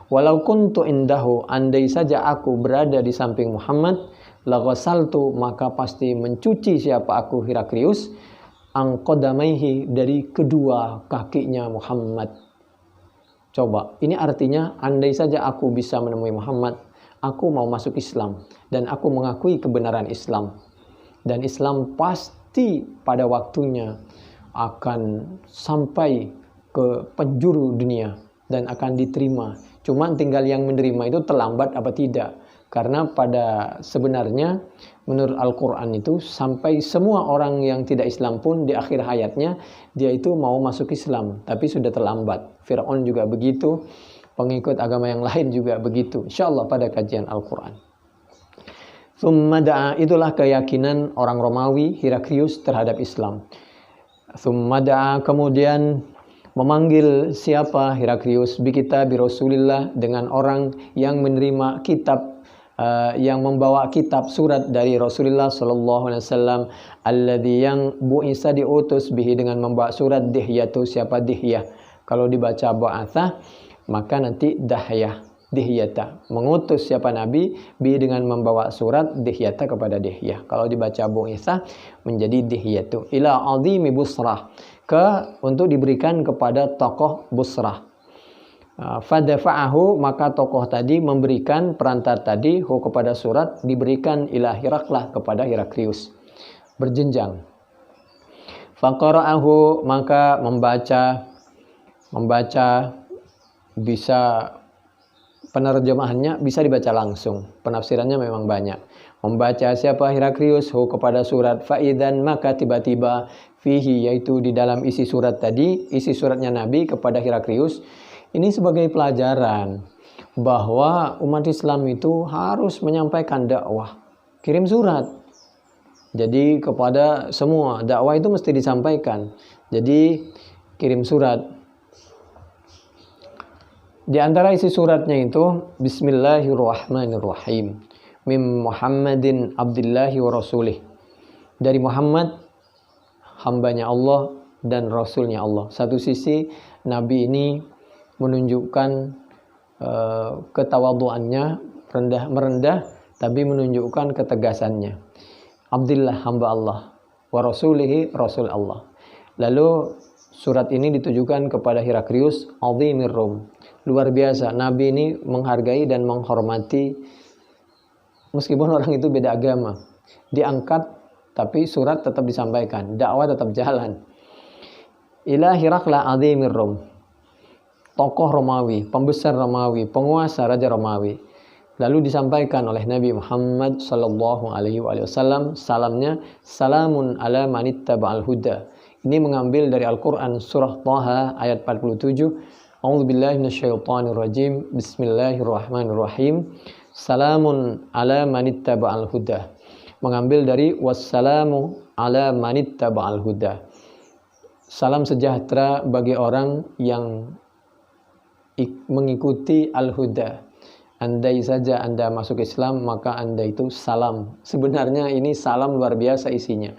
Walau kuntu indahu, andai saja aku berada di samping Muhammad, laghasaltu, maka pasti mencuci siapa aku Heraklius, angqadamaihi, dari kedua kakinya Muhammad. Coba, ini artinya andai saja aku bisa menemui Muhammad, aku mau masuk Islam dan aku mengakui kebenaran Islam. Dan Islam pasti pada waktunya akan sampai ke penjuru dunia dan akan diterima. Cuma tinggal yang menerima itu terlambat apa tidak. Karena pada sebenarnya menurut Al-Quran itu sampai semua orang yang tidak Islam pun di akhir hayatnya dia itu mau masuk Islam. Tapi sudah terlambat. Fir'aun juga begitu. Pengikut agama yang lain juga begitu. InsyaAllah pada kajian Al-Quran. Tsumma da'a, itulah keyakinan orang Romawi Heraklius terhadap Islam. Tsumma da'a, kemudian memanggil siapa Heraklius bi Rasulillah, dengan orang yang menerima kitab, yang membawa kitab surat dari Rasulullah sallallahu alaihi wasallam, alladzi yang bu'isa, diutus bihi, dengan membawa surat, Dihyatu, siapa Dihyah. Kalau dibaca ba'atha maka nanti Dahyah, Dihyata, mengutus siapa Nabi, bi, dengan membawa surat, Dihyata, kepada Dihyah. Kalau dibaca bu'isa menjadi Dihyatu, ila azimi Busrah, untuk diberikan kepada tokoh Busrah. Fadafa'ahu, maka tokoh tadi memberikan, perantar tadi, kepada surat, diberikan ila Heraklah, kepada Heraklius, berjenjang. Faqara'ahu, maka membaca, bisa penerjemahannya bisa dibaca langsung, penafsirannya memang banyak. Membaca siapa Heraklius kepada surat, faidan, maka tiba-tiba, fihi, yaitu di dalam isi surat tadi, isi suratnya Nabi kepada Heraklius. Ini sebagai pelajaran bahwa umat Islam itu harus menyampaikan dakwah, kirim surat. Jadi kepada semua, dakwah itu mesti disampaikan. Jadi kirim surat. Di antara isi suratnya itu, Bismillahirrahmanirrahim, Min Muhammadin Abdillahi wa Rasulih, dari Muhammad, hambanya Allah dan Rasulnya Allah. Satu sisi Nabi ini menunjukkan ketawaduannya, merendah, tapi menunjukkan ketegasannya. Abdillah, hamba Allah, wa Rasulihi, Rasul Allah. Lalu surat ini ditujukan kepada Heraklius, azimir Rum. Luar biasa, Nabi ini menghargai dan menghormati, meskipun orang itu beda agama. Diangkat, tapi surat tetap disampaikan, dakwah tetap jalan. Ila Herakla azimir Rum, tokoh Romawi, pembesar Romawi, penguasa Raja Romawi. Lalu disampaikan oleh Nabi Muhammad sallallahu alaihi wasallam, salamnya, salamun ala manittaba'al huda. Ini mengambil dari Al-Quran surah Taha ayat 47. A'udzubillahi minasyaitonirrajim. Bismillahirrahmanirrahim. Salamun ala manittaba'al huda. Mengambil dari wassalamu ala manittaba'al huda. Salam sejahtera bagi orang yang mengikuti al-huda. Andai saja Anda masuk Islam, maka Anda itu salam. Sebenarnya ini salam luar biasa isinya.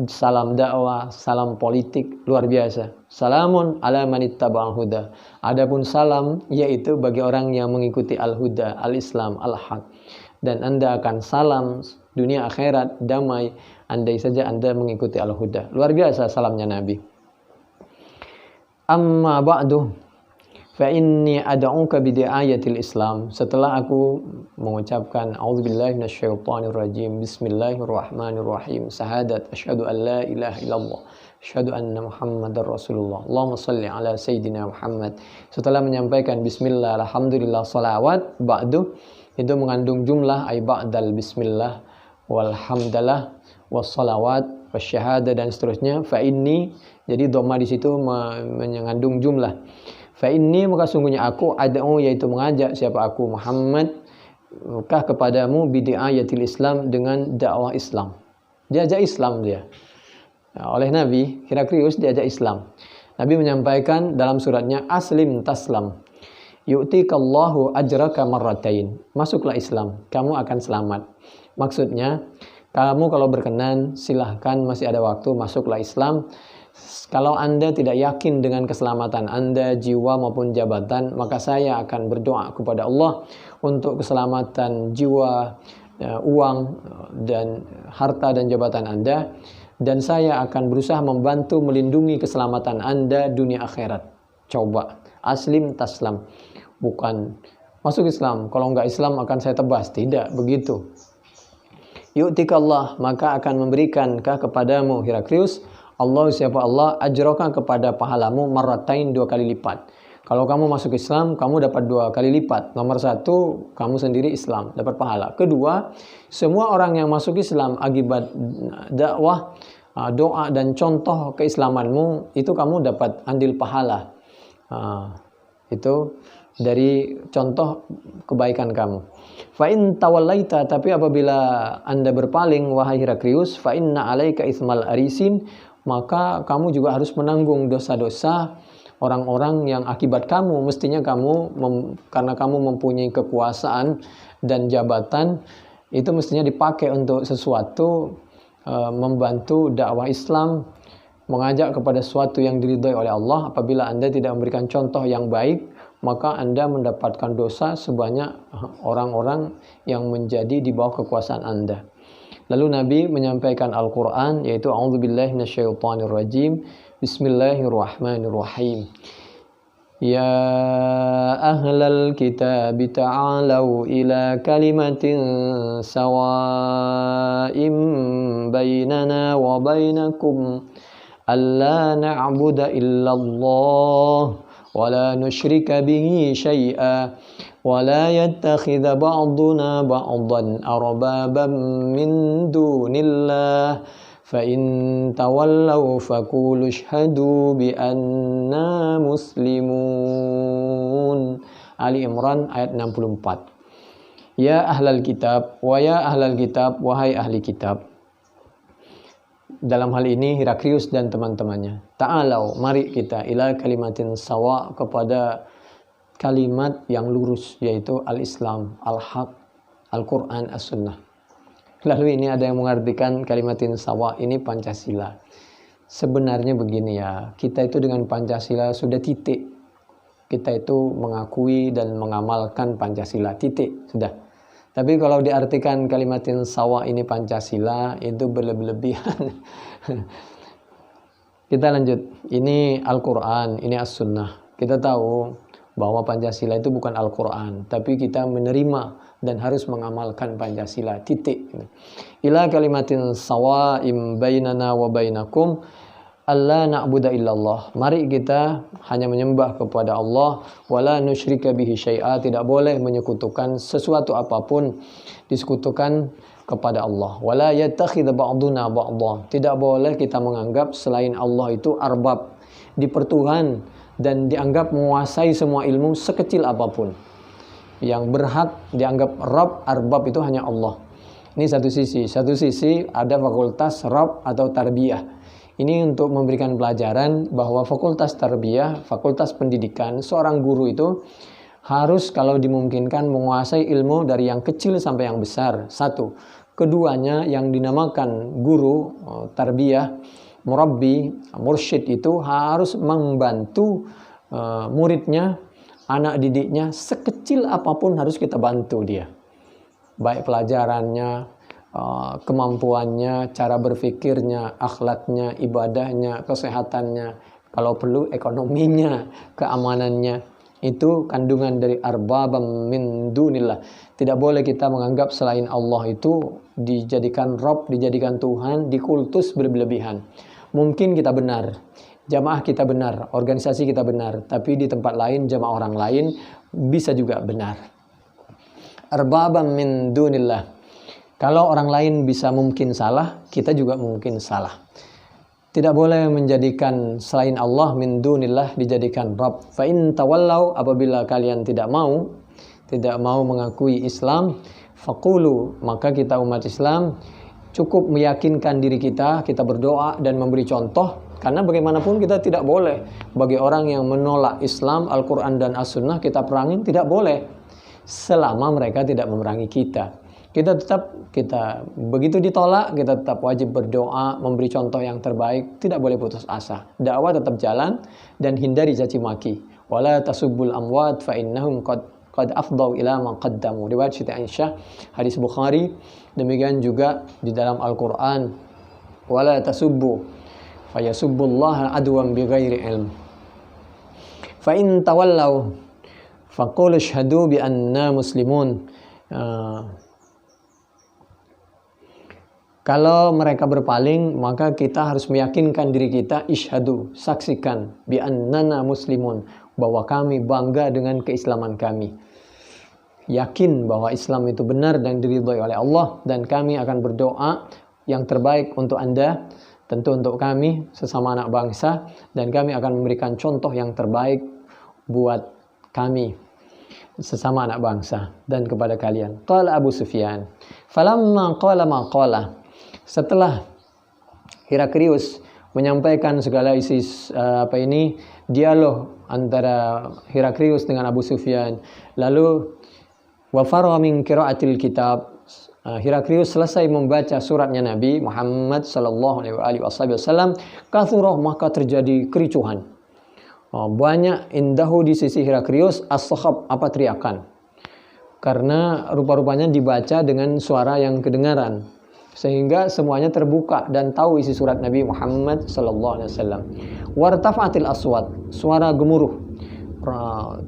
Salam dakwah, salam politik, luar biasa. Salamun ala manittaba'al huda. Adapun salam yaitu bagi orang yang mengikuti al-huda, al-Islam, al-haq. Dan Anda akan salam dunia akhirat damai andai saja Anda mengikuti al-huda. Luar biasa salamnya Nabi. Amma ba'du fa inni ad'uka bidi'ayatil Islam. Setelah aku mengucapkan a'udzubillahi minasyaitonirrajim, bismillahirrahmanirrahim, syahadat asyhadu an la ilaha illallah, asyhadu anna muhammadar rasulullah, Allahumma shalli ala sayyidina Muhammad. Setelah menyampaikan bismillah, alhamdulillah, salawat, ba'du itu mengandung jumlah ay ba'dal bismillah walhamdalah wassalawat wasyahada dan seterusnya. Fa inni, jadi dhamma di situ mengandung jumlah. Fa inni, maka sungguhnya aku, ad'u, yaitu mengajak siapa aku Muhammad kah kepadamu bidi'ayatil Islam, dengan dakwah Islam. Diajak Islam dia. Oleh Nabi Heraklius diajak Islam. Nabi menyampaikan dalam suratnya aslim taslam yu'tikallahu ajraka marratain. Masuklah Islam, kamu akan selamat. Maksudnya, kamu kalau berkenan silahkan, masih ada waktu, masuklah Islam. Kalau Anda tidak yakin dengan keselamatan Anda, jiwa maupun jabatan, maka saya akan berdoa kepada Allah untuk keselamatan jiwa, uang, dan harta dan jabatan Anda. Dan saya akan berusaha membantu melindungi keselamatan Anda dunia akhirat. Coba, aslim taslam. Bukan masuk Islam, kalau enggak Islam akan saya tebas. Tidak begitu. Yu'tikallah, maka akan memberikan kepadamu Heraklius Allah, siapa Allah, ajroka, kepada pahalamu, marratain, 2 kali lipat. Kalau kamu masuk Islam, kamu dapat 2 kali lipat. Nomor 1, kamu sendiri Islam, dapat pahala. Kedua, semua orang yang masuk Islam akibat dakwah, doa dan contoh keislamanmu, itu kamu dapat andil pahala. Itu dari contoh kebaikan kamu. Fa in tawallaita, tapi apabila Anda berpaling wahai Heraklius, fa inna alaika ismal arisin, maka kamu juga harus menanggung dosa-dosa orang-orang yang akibat kamu. Mestinya kamu, karena kamu mempunyai kekuasaan dan jabatan, itu mestinya dipakai untuk sesuatu, membantu dakwah Islam, mengajak kepada sesuatu yang diridhai oleh Allah. Apabila Anda tidak memberikan contoh yang baik, maka Anda mendapatkan dosa sebanyak orang-orang yang menjadi di bawah kekuasaan Anda. Lalu Nabi menyampaikan Al-Quran, yaitu a'udzubillahi minasyaitonirrajim, bismillahirrahmanirrahim. Ya ahlal kitab ta'alau ila kalimatin sawa'im bainana wa bainakum alla na'budu illallah wa la nusyrika bihi syai'a ولا يتخذ بعضنا بعضا أربابا من دون الله فإن تولوا فقولوا اشهدوا بأننا مسلمون. Ali Imran ayat 64. Ya ahlal kitab, wa ya ahlal kitab, wahai ahli kitab. Dalam hal ini Heraklius dan teman-temannya. Ta'alau, mari kita, ila kalimatin sawa, kepada kalimat yang lurus, yaitu al-Islam, al-haq, Al-Quran, as-sunnah. Lalu ini ada yang mengartikan kalimatin sawa ini Pancasila. Sebenarnya begini ya, kita itu dengan Pancasila sudah titik. Kita itu mengakui dan mengamalkan Pancasila, titik, sudah. Tapi kalau diartikan kalimatin sawa ini Pancasila, itu berlebihan. Kita lanjut. Ini Al-Quran, ini as-sunnah. Kita tahu bahwa Pancasila itu bukan Al-Quran, tapi kita menerima dan harus mengamalkan Pancasila, titik. Ila kalimatin sawa'im bainana wa bainakum alla na'budu illallah. Mari kita hanya menyembah kepada Allah, wala nusyrika bihi syai'a, tidak boleh menyekutukan sesuatu apapun, disekutukan kepada Allah. Wala yattakhidha ba'duna ba'dha. Tidak boleh kita menganggap selain Allah itu arbab, dipertuhan dan dianggap menguasai semua ilmu sekecil apapun. Yang berhak dianggap Rabb, arbab itu hanya Allah. Ini satu sisi. Satu sisi ada fakultas Rabb atau tarbiyah. Ini untuk memberikan pelajaran bahwa fakultas tarbiyah, fakultas pendidikan, seorang guru itu harus kalau dimungkinkan menguasai ilmu dari yang kecil sampai yang besar. Satu. Keduanya yang dinamakan guru, tarbiyah, murabbi, mursyid itu harus membantu muridnya, anak didiknya, sekecil apapun harus kita bantu dia. Baik pelajarannya, kemampuannya, cara berpikirnya, akhlaknya, ibadahnya, kesehatannya, kalau perlu ekonominya, keamanannya. Itu kandungan dari arbabam min dunillah. Tidak boleh kita menganggap selain Allah itu dijadikan Rabb, dijadikan Tuhan, dikultus berlebihan. Mungkin kita benar, jamaah kita benar, organisasi kita benar, tapi di tempat lain, jamaah orang lain bisa juga benar. Arbabam min dunillah. Kalau orang lain bisa mungkin salah, kita juga mungkin salah. Tidak boleh menjadikan selain Allah min dunillah dijadikan Rabb. Fa in tawallau, apabila kalian tidak mau mengakui Islam, faqulu, maka kita umat Islam cukup meyakinkan diri kita berdoa dan memberi contoh. Karena bagaimanapun kita tidak boleh bagi orang yang menolak Islam, Al-Quran dan As-Sunnah kita perangin, tidak boleh selama mereka tidak memerangi kita. Kita begitu ditolak, kita tetap wajib berdoa, memberi contoh yang terbaik, tidak boleh putus asa. Dakwah tetap jalan dan hindari caci maki. Wala tasubbul amwat fa innahum qad afdau ila ma qaddamu. Riwayat Siti Aisyah, hadis Bukhari. Demikian juga di dalam Al-Qur'an, wala tasubbu fa yasubbullaha adwan bighairi ilm. Fa in tawallau faqul ashhadu bi anna muslimun. Kalau mereka berpaling, maka kita harus meyakinkan diri kita, isyhadu, saksikan, bi annana muslimun, bahwa kami bangga dengan keislaman kami. Yakin bahwa Islam itu benar dan diridhai oleh Allah, dan kami akan berdoa yang terbaik untuk Anda, tentu untuk kami sesama anak bangsa, dan kami akan memberikan contoh yang terbaik buat kami sesama anak bangsa dan kepada kalian. Qala Abu Sufyan, falamma qala ma qala. Setelah Heraklius menyampaikan segala isi dialog antara Heraklius dengan Abu Sufyan, lalu wa faragha min qiraatil kitab, Heraklius selesai membaca suratnya Nabi Muhammad sallallahu alaihi wasallam, kathurah, maka terjadi kericuhan. Banyak indahu di sisi Heraklius as-sakhab, teriakan. Karena rupa-rupanya dibaca dengan suara yang kedengaran, sehingga semuanya terbuka dan tahu isi surat Nabi Muhammad sallallahu alaihi wasallam. Wartafa'atil aswat, suara gemuruh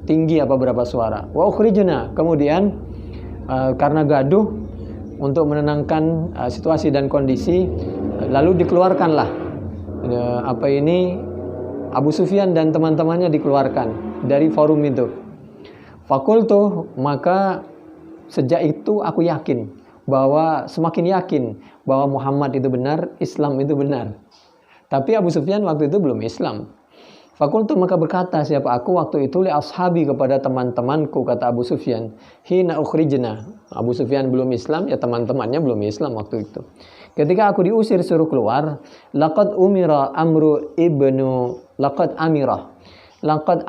tinggi beberapa suara. Wa ukhrijna, kemudian karena gaduh, untuk menenangkan situasi dan kondisi, lalu dikeluarkanlah Abu Sufyan dan teman-temannya dikeluarkan dari forum itu. Fakultu, maka sejak itu aku semakin yakin bahwa Muhammad itu benar, Islam itu benar. Tapi Abu Sufyan waktu itu belum Islam. Fakultu, maka berkata siapa aku waktu itu li ashabi, kepada teman-temanku, kata Abu Sufyan, hina ukhrijna. Abu Sufyan belum Islam, ya teman-temannya belum Islam waktu itu. Ketika aku diusir suruh keluar, laqad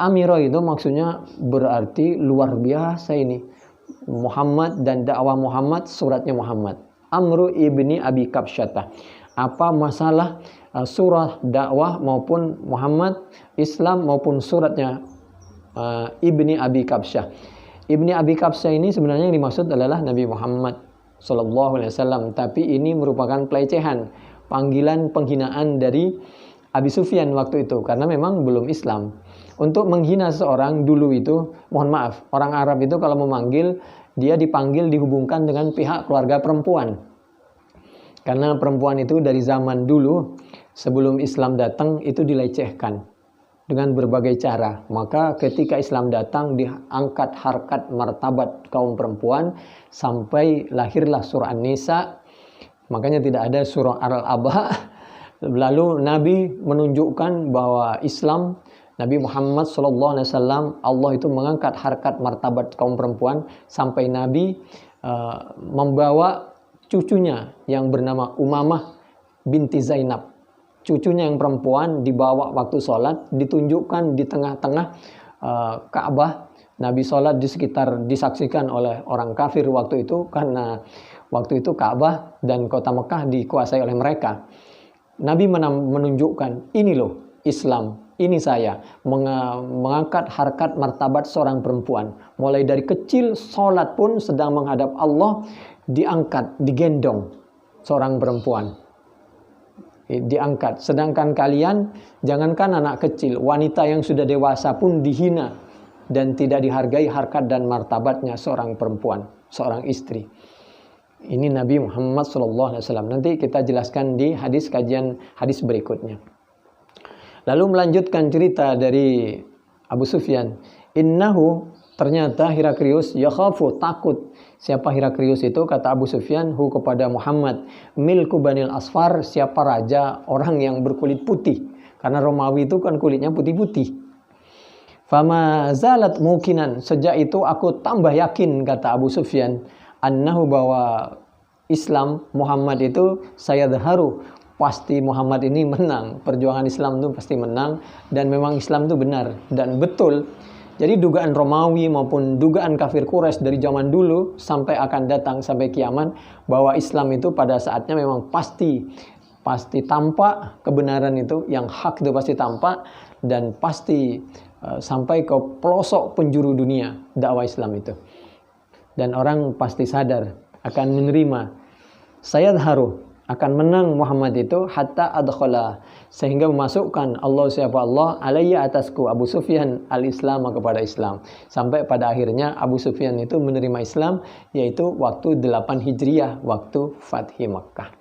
amira itu maksudnya berarti luar biasa ini. Muhammad dan dakwah Muhammad, suratnya Muhammad. Amru ibni Abi Kabsyah. Apa masalah surah dakwah maupun Muhammad, Islam maupun suratnya ibni Abi Kabsyah. Ibni Abi Kabsyah ini sebenarnya yang dimaksud adalah Nabi Muhammad sallallahu alaihi wasallam, tapi ini merupakan pelecehan, panggilan penghinaan dari Abi Sufyan waktu itu, karena memang belum Islam. Untuk menghina seseorang dulu itu, mohon maaf, orang Arab itu kalau memanggil, dia dipanggil dihubungkan dengan pihak keluarga perempuan. Karena perempuan itu dari zaman dulu, sebelum Islam datang, itu dilecehkan dengan berbagai cara. Maka ketika Islam datang, diangkat harkat martabat kaum perempuan, sampai lahirlah surah An-Nisa, Makanya tidak ada surah Al-Aba. Lalu Nabi menunjukkan bahwa Islam, Nabi Muhammad SAW, Allah itu mengangkat harkat martabat kaum perempuan sampai Nabi membawa cucunya yang bernama Umamah binti Zainab. Cucunya yang perempuan dibawa waktu sholat, ditunjukkan di tengah-tengah Ka'bah. Nabi sholat di sekitar, disaksikan oleh orang kafir waktu itu, karena waktu itu Ka'bah dan kota Mekah dikuasai oleh mereka. Nabi menunjukkan, ini loh Islam, ini saya mengangkat harkat martabat seorang perempuan. Mulai dari kecil, sholat pun sedang menghadap Allah, diangkat, digendong seorang perempuan. Diangkat. Sedangkan kalian, jangankan anak kecil, wanita yang sudah dewasa pun dihina dan tidak dihargai harkat dan martabatnya seorang perempuan, seorang istri. Ini Nabi Muhammad SAW. Nanti kita jelaskan di kajian hadis berikutnya. Lalu melanjutkan cerita dari Abu Sufyan. Innahu, ternyata Heraklius yakhafu, takut. Siapa Heraklius itu? Kata Abu Sufyan, hu kepada Muhammad, milku Banil Asfar, siapa raja orang yang berkulit putih. Karena Romawi itu kan kulitnya putih-putih. Fama zalat mukinan, sejak itu aku tambah yakin, kata Abu Sufyan, annahu, bahwa Islam Muhammad itu sayadharu, pasti Muhammad ini menang, perjuangan Islam itu pasti menang, dan memang Islam itu benar dan betul. Jadi dugaan Romawi maupun dugaan kafir Quraisy dari zaman dulu sampai akan datang sampai kiamat, bahwa Islam itu pada saatnya memang pasti tampak kebenaran itu, yang hak itu pasti tampak dan pasti sampai ke pelosok penjuru dunia dakwah Islam itu. Dan orang pasti sadar akan menerima, sayadharu, akan menang Muhammad itu, hatta adkhala, sehingga memasukkan Allah, siapa Allah, alayya, atasku, Abu Sufyan, al-Islam, kepada Islam. Sampai pada akhirnya Abu Sufyan itu menerima Islam, yaitu waktu 8 Hijriah, waktu Fathi Makkah.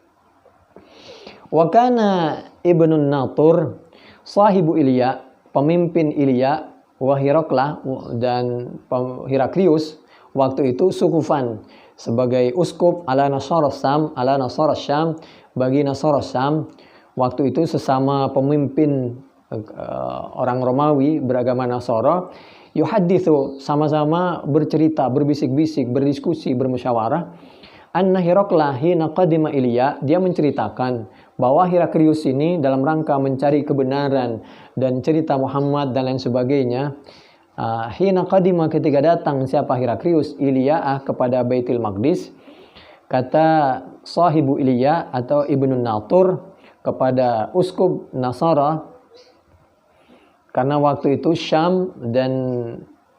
Wa kana Ibnun Natur, sahibu Ilya, pemimpin Ilya, wa Heraklah, dan Heraklius, waktu itu sukufan, sebagai uskup ala Nasara Syam, bagi Nasara Syam. Waktu itu sesama pemimpin orang Romawi beragama Nasara, yuhaditsu, sama-sama bercerita, berbisik-bisik, berdiskusi, bermusyawarah. Anna Heraklah hina qadima Ilya, dia menceritakan bahwa Heraklius ini dalam rangka mencari kebenaran dan cerita Muhammad dan lain sebagainya. Hina qadima, ketika datang siapa Heraklius, Ilya kepada Baitul Maqdis, kata sahibu Ilya atau Ibnun Natur kepada uskup Nasara, karena waktu itu Syam dan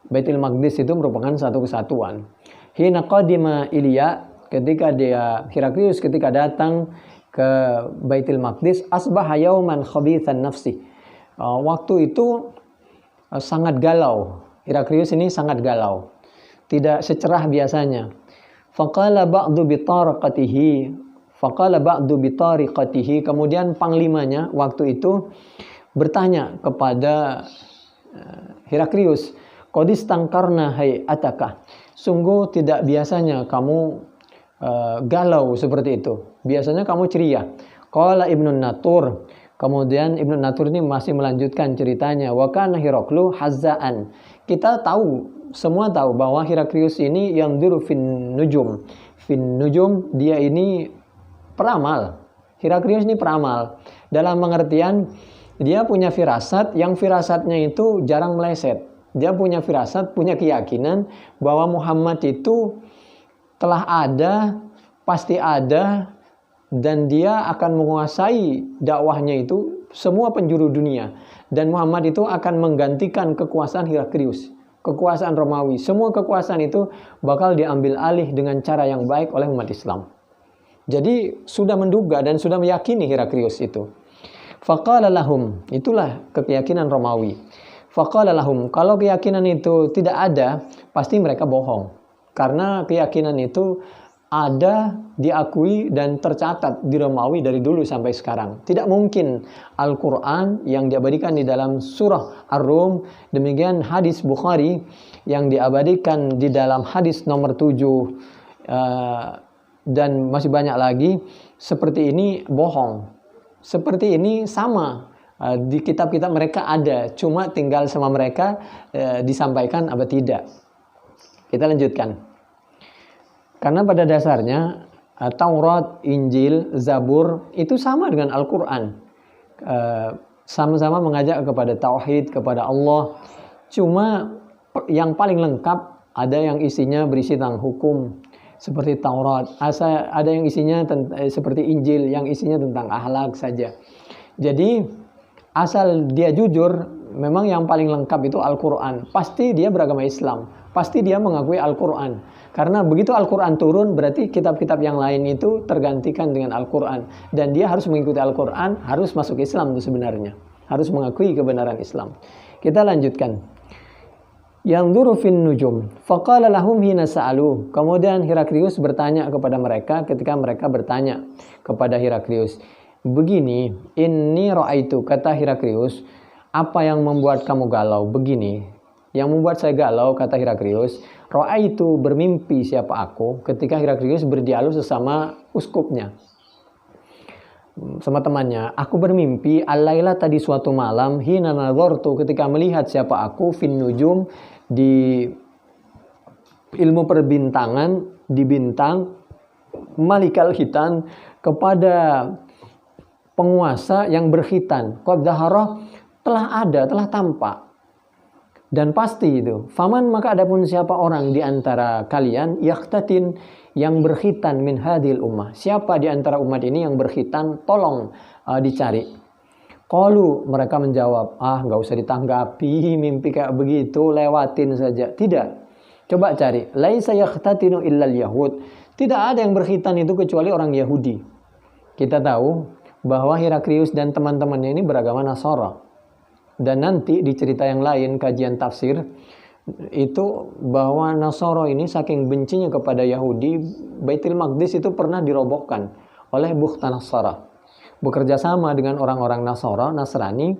Baitul Maqdis itu merupakan satu kesatuan. Hina qadima Ilya, ketika Heraklius ketika datang ke Baitul Maqdis, asbaha yauman khabithan nafsi, waktu itu sangat galau. Heraklius ini sangat galau, tidak secerah biasanya. Faqala ba'du bitariqatihi, kemudian panglimanya waktu itu bertanya kepada Heraklius, qadistangkarna hay'ataka, sungguh tidak biasanya kamu galau seperti itu, biasanya kamu ceria. Qala Ibnun Natur, kemudian Ibnu Natur ini masih melanjutkan ceritanya. Wa kana Heraklu hazzaan. Kita tahu, semua tahu bahwa Heraklius ini yang duru fin nujum. Fin nujum, dia ini peramal. Heraklius ini peramal. Dalam pengertian, dia punya firasat, yang firasatnya itu jarang meleset. Dia punya firasat, punya keyakinan bahwa Muhammad itu telah ada, pasti ada, dan dia akan menguasai dakwahnya itu semua penjuru dunia. Dan Muhammad itu akan menggantikan kekuasaan Heraklius, kekuasaan Romawi. Semua kekuasaan itu bakal diambil alih dengan cara yang baik oleh umat Islam. Jadi sudah menduga dan sudah meyakini Heraklius itu. Faqala lahum, itulah keyakinan Romawi. Faqala lahum, kalau keyakinan itu tidak ada, pasti mereka bohong. Karena keyakinan itu ada, diakui dan tercatat di Romawi dari dulu sampai sekarang. Tidak mungkin Al-Quran yang diabadikan di dalam surah Ar-Rum, demikian hadis Bukhari yang diabadikan di dalam hadis nomor 7 dan masih banyak lagi seperti ini bohong. Seperti ini sama di kitab-kitab mereka ada, cuma tinggal sama mereka disampaikan apa tidak. Kita lanjutkan. Karena pada dasarnya Taurat, Injil, Zabur itu sama dengan Al-Quran. Sama-sama mengajak kepada tauhid, kepada Allah. Cuma yang paling lengkap ada yang isinya berisi tentang hukum seperti Taurat, ada yang isinya seperti Injil yang isinya tentang akhlak saja. Jadi asal dia jujur, memang yang paling lengkap itu Al-Quran. Pasti dia beragama Islam, pasti dia mengakui Al-Quran. Karena begitu Al-Quran turun, berarti kitab-kitab yang lain itu tergantikan dengan Al-Quran. Dan dia harus mengikuti Al-Quran, harus masuk Islam itu sebenarnya. Harus mengakui kebenaran Islam. Kita lanjutkan. Yanzuru fin nujum faqala lahum hina sa'alu. Kemudian Heraklius bertanya kepada mereka ketika mereka bertanya kepada Heraklius, begini, inni ra'aitu, kata Heraklius, apa yang membuat kamu galau? Begini, yang membuat saya galau, kata Heraklius, ra'aitu, bermimpi siapa aku, ketika Heraklius berdialog sesama uskupnya, sama temannya, aku bermimpi al-laila tadi suatu malam, hina nazartu, ketika melihat siapa aku, fin nujum, di ilmu perbintangan, di bintang, malikal hitan, kepada penguasa yang berkhitan. Qad zahara, telah ada, telah tampak. Dan pasti itu. Faman, maka adapun siapa orang di antara kalian yakhtatin, yang berkhitan min hadhil ummah. Siapa di antara umat ini yang berkhitan, tolong dicari. Qalu, mereka menjawab, nggak usah ditanggapi, mimpi kayak begitu, lewatin saja. Tidak. Coba cari. Laisa yakhtatinu illal yahud. Tidak ada yang berkhitan itu kecuali orang Yahudi. Kita tahu bahwa Heraklius dan teman-temannya ini beragama Nasara. Dan nanti di cerita yang lain, kajian tafsir, itu bahwa Nasara ini saking bencinya kepada Yahudi, Baitul Maqdis itu pernah dirobohkan oleh Bukhtanasara. Bekerja sama dengan orang-orang Nasrani,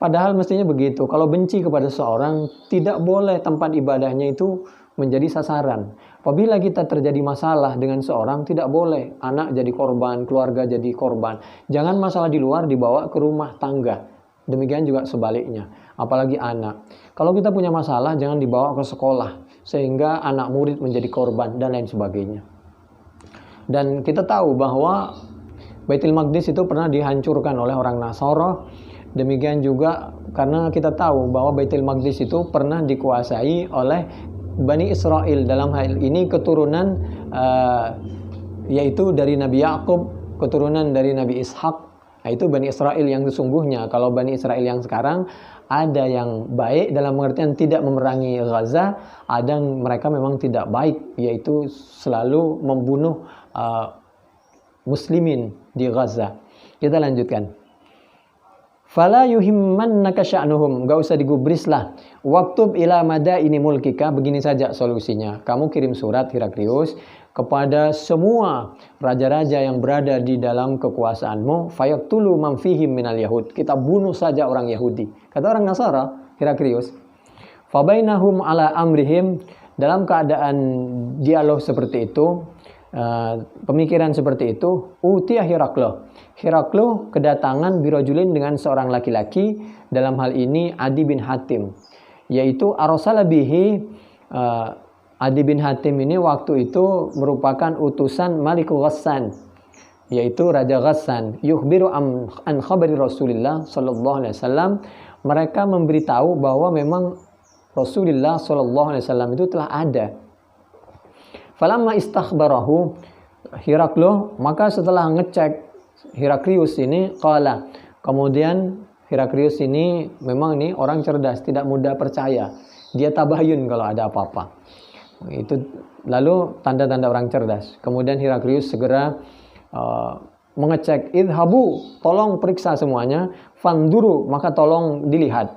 padahal mestinya begitu. Kalau benci kepada seorang, tidak boleh tempat ibadahnya itu menjadi sasaran. Apabila kita terjadi masalah dengan seorang, tidak boleh anak jadi korban, keluarga jadi korban. Jangan masalah di luar dibawa ke rumah tangga. Demikian juga sebaliknya, apalagi anak. Kalau kita punya masalah, jangan dibawa ke sekolah, sehingga anak murid menjadi korban, dan lain sebagainya. Dan kita tahu bahwa Baitul Maqdis itu pernah dihancurkan oleh orang Nasara. Demikian juga karena kita tahu bahwa Baitul Maqdis itu pernah dikuasai oleh Bani Israel. Dalam hal ini keturunan yaitu dari Nabi Yakub, keturunan dari Nabi Ishak. Nah, itu Bani Israel yang sesungguhnya. Kalau Bani Israel yang sekarang ada yang baik dalam pengertian tidak memerangi Gaza, ada yang mereka memang tidak baik, yaitu selalu membunuh muslimin di Gaza. Kita lanjutkan. Fala yuhimmannaka sya'nuhum, enggak usah digubrislah. Waktub ila madaini mulkika, begini saja solusinya. Kamu kirim surat Heraklius kepada semua raja-raja yang berada di dalam kekuasaanmu, fayaktulu man fihim minal yahud. Kita bunuh saja orang Yahudi. Kata orang Nasara, Heraklius. Fabainahum ala amrihim, dalam keadaan dialog seperti itu, pemikiran seperti itu, utiya Heraklo. Heraklo kedatangan birojulin dengan seorang laki-laki, dalam hal ini Adi bin Hatim, yaitu arsala bihi. Adi bin Hatim ini waktu itu merupakan utusan Malikul Ghassan, yaitu Raja Ghassan. Yukhbiru an khabari Rasulullah sallallahu alaihi wasallam. Mereka memberitahu bahwa memang Rasulullah sallallahu alaihi wasallam itu telah ada. Falamma istakhbarahu Heraklo, maka setelah ngecek Heraklius ini, qala, kemudian Heraklius ini memang ini orang cerdas, tidak mudah percaya. Dia tabayun kalau ada apa-apa. Itu lalu tanda-tanda orang cerdas. Kemudian Heraklius segera mengecek, idhabu, tolong periksa semuanya, fanduru, maka tolong dilihat,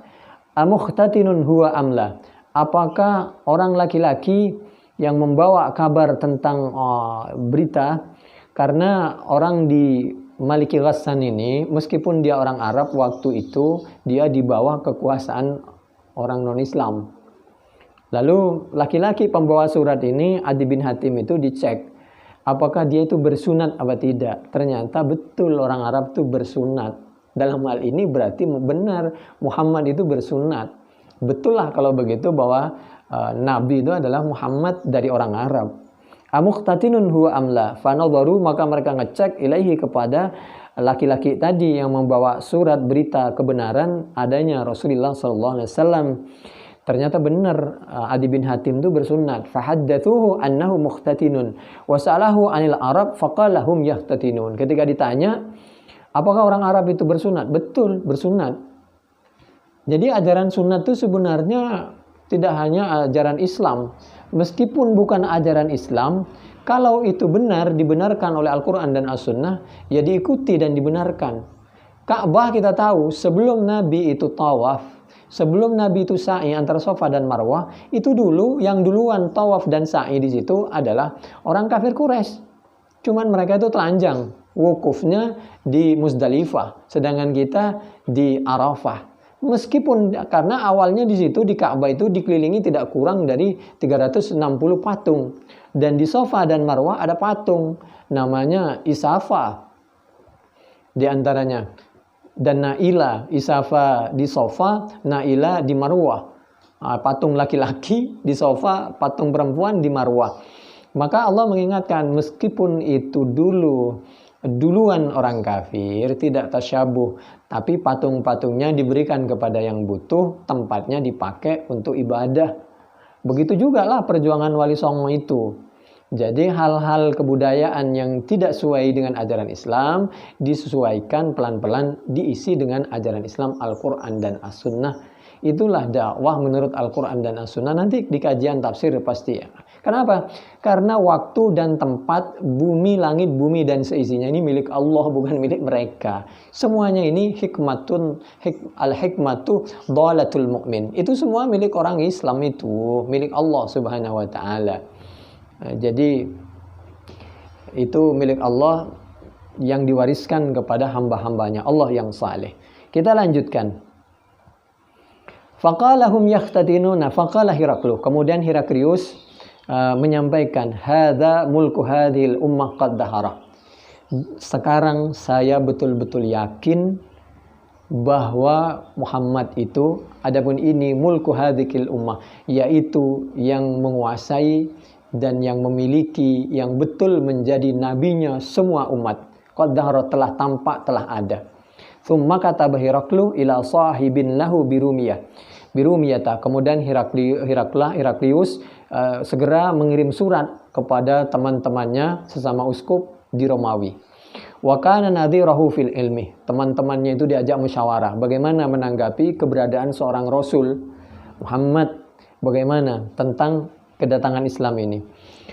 amukhtatinun huwa amla, apakah orang laki-laki yang membawa kabar tentang berita. Karena orang di Maliki Ghassan ini, meskipun dia orang Arab, waktu itu dia di bawah kekuasaan orang non-Islam. Lalu laki-laki pembawa surat ini, Adi bin Hatim itu dicek, apakah dia itu bersunat apa tidak. Ternyata betul orang Arab itu bersunat. Dalam hal ini berarti benar Muhammad itu bersunat. Betul lah kalau begitu bahwa Nabi itu adalah Muhammad dari orang Arab. Amuqtatinun huwa amla fanadharu, maka mereka ngecek ilaihi kepada laki-laki tadi yang membawa surat berita kebenaran adanya Rasulullah sallallahu alaihi wasallam. Ternyata benar Adi bin Hatim itu bersunat. Fahaddatsuhu annahu muqtatinun wa sa'alahu 'anil Arab faqala hum yahtatinun. Ketika ditanya, apakah orang Arab itu bersunat? Betul, bersunat. Jadi ajaran sunat itu sebenarnya tidak hanya ajaran Islam. Meskipun bukan ajaran Islam, kalau itu benar, dibenarkan oleh Al-Quran dan As-Sunnah, ya diikuti dan dibenarkan. Ka'bah kita tahu, sebelum Nabi itu tawaf, sebelum Nabi itu sa'i antara Safa dan Marwah, itu dulu yang duluan tawaf dan sa'i di situ adalah orang kafir Quraisy. Cuman mereka itu telanjang, wukufnya di Muzdalifah, sedangkan kita di Arafah. Meskipun karena awalnya di situ di Ka'bah itu dikelilingi tidak kurang dari 360 patung, dan di Safa dan Marwah ada patung namanya Isafa di antaranya, dan Naila. Isafa di Safa, Naila di Marwah. Patung laki-laki di Safa, patung perempuan di Marwah. Maka Allah mengingatkan, meskipun itu duluan orang kafir, tidak tasyabuh, tapi patung-patungnya diberikan kepada yang butuh, tempatnya dipakai untuk ibadah. Begitu juga lah perjuangan Wali Songo itu. Jadi hal-hal kebudayaan yang tidak sesuai dengan ajaran Islam disesuaikan pelan-pelan, diisi dengan ajaran Islam, Al-Quran dan As-Sunnah. Itulah dakwah menurut Al-Quran dan As-Sunnah. Nanti di kajian tafsir pasti ya. Kenapa? Karena waktu dan tempat, bumi, langit, bumi dan seisinya ini milik Allah, bukan milik mereka. Semuanya ini al-hikmatu dhalatul mu'min. Itu semua milik orang Islam, itu milik Allah Subhanahu wa taala. Jadi itu milik Allah yang diwariskan kepada hamba-hambanya Allah yang saleh. Kita lanjutkan. Faqalahum yahtatinuna faqala Hiraklu. Kemudian Heraklius menyampaikan, hadza mulku hadhil ummah qad dahara. Sekarang saya betul-betul yakin bahwa Muhammad itu, adapun ini mulku hadhil ummah, yaitu yang menguasai dan yang memiliki, yang betul menjadi nabinya semua umat. Qad dahara, telah tampak, telah ada. Tsumma kataba Hiraklu ila sahibin lahu birumiyata. Kemudian Heraklius segera mengirim surat kepada teman-temannya sesama uskup di Romawi. Wa kana nadhirahu fil ilmi. Teman-temannya itu diajak musyawarah bagaimana menanggapi keberadaan seorang Rasul Muhammad, bagaimana tentang kedatangan Islam ini.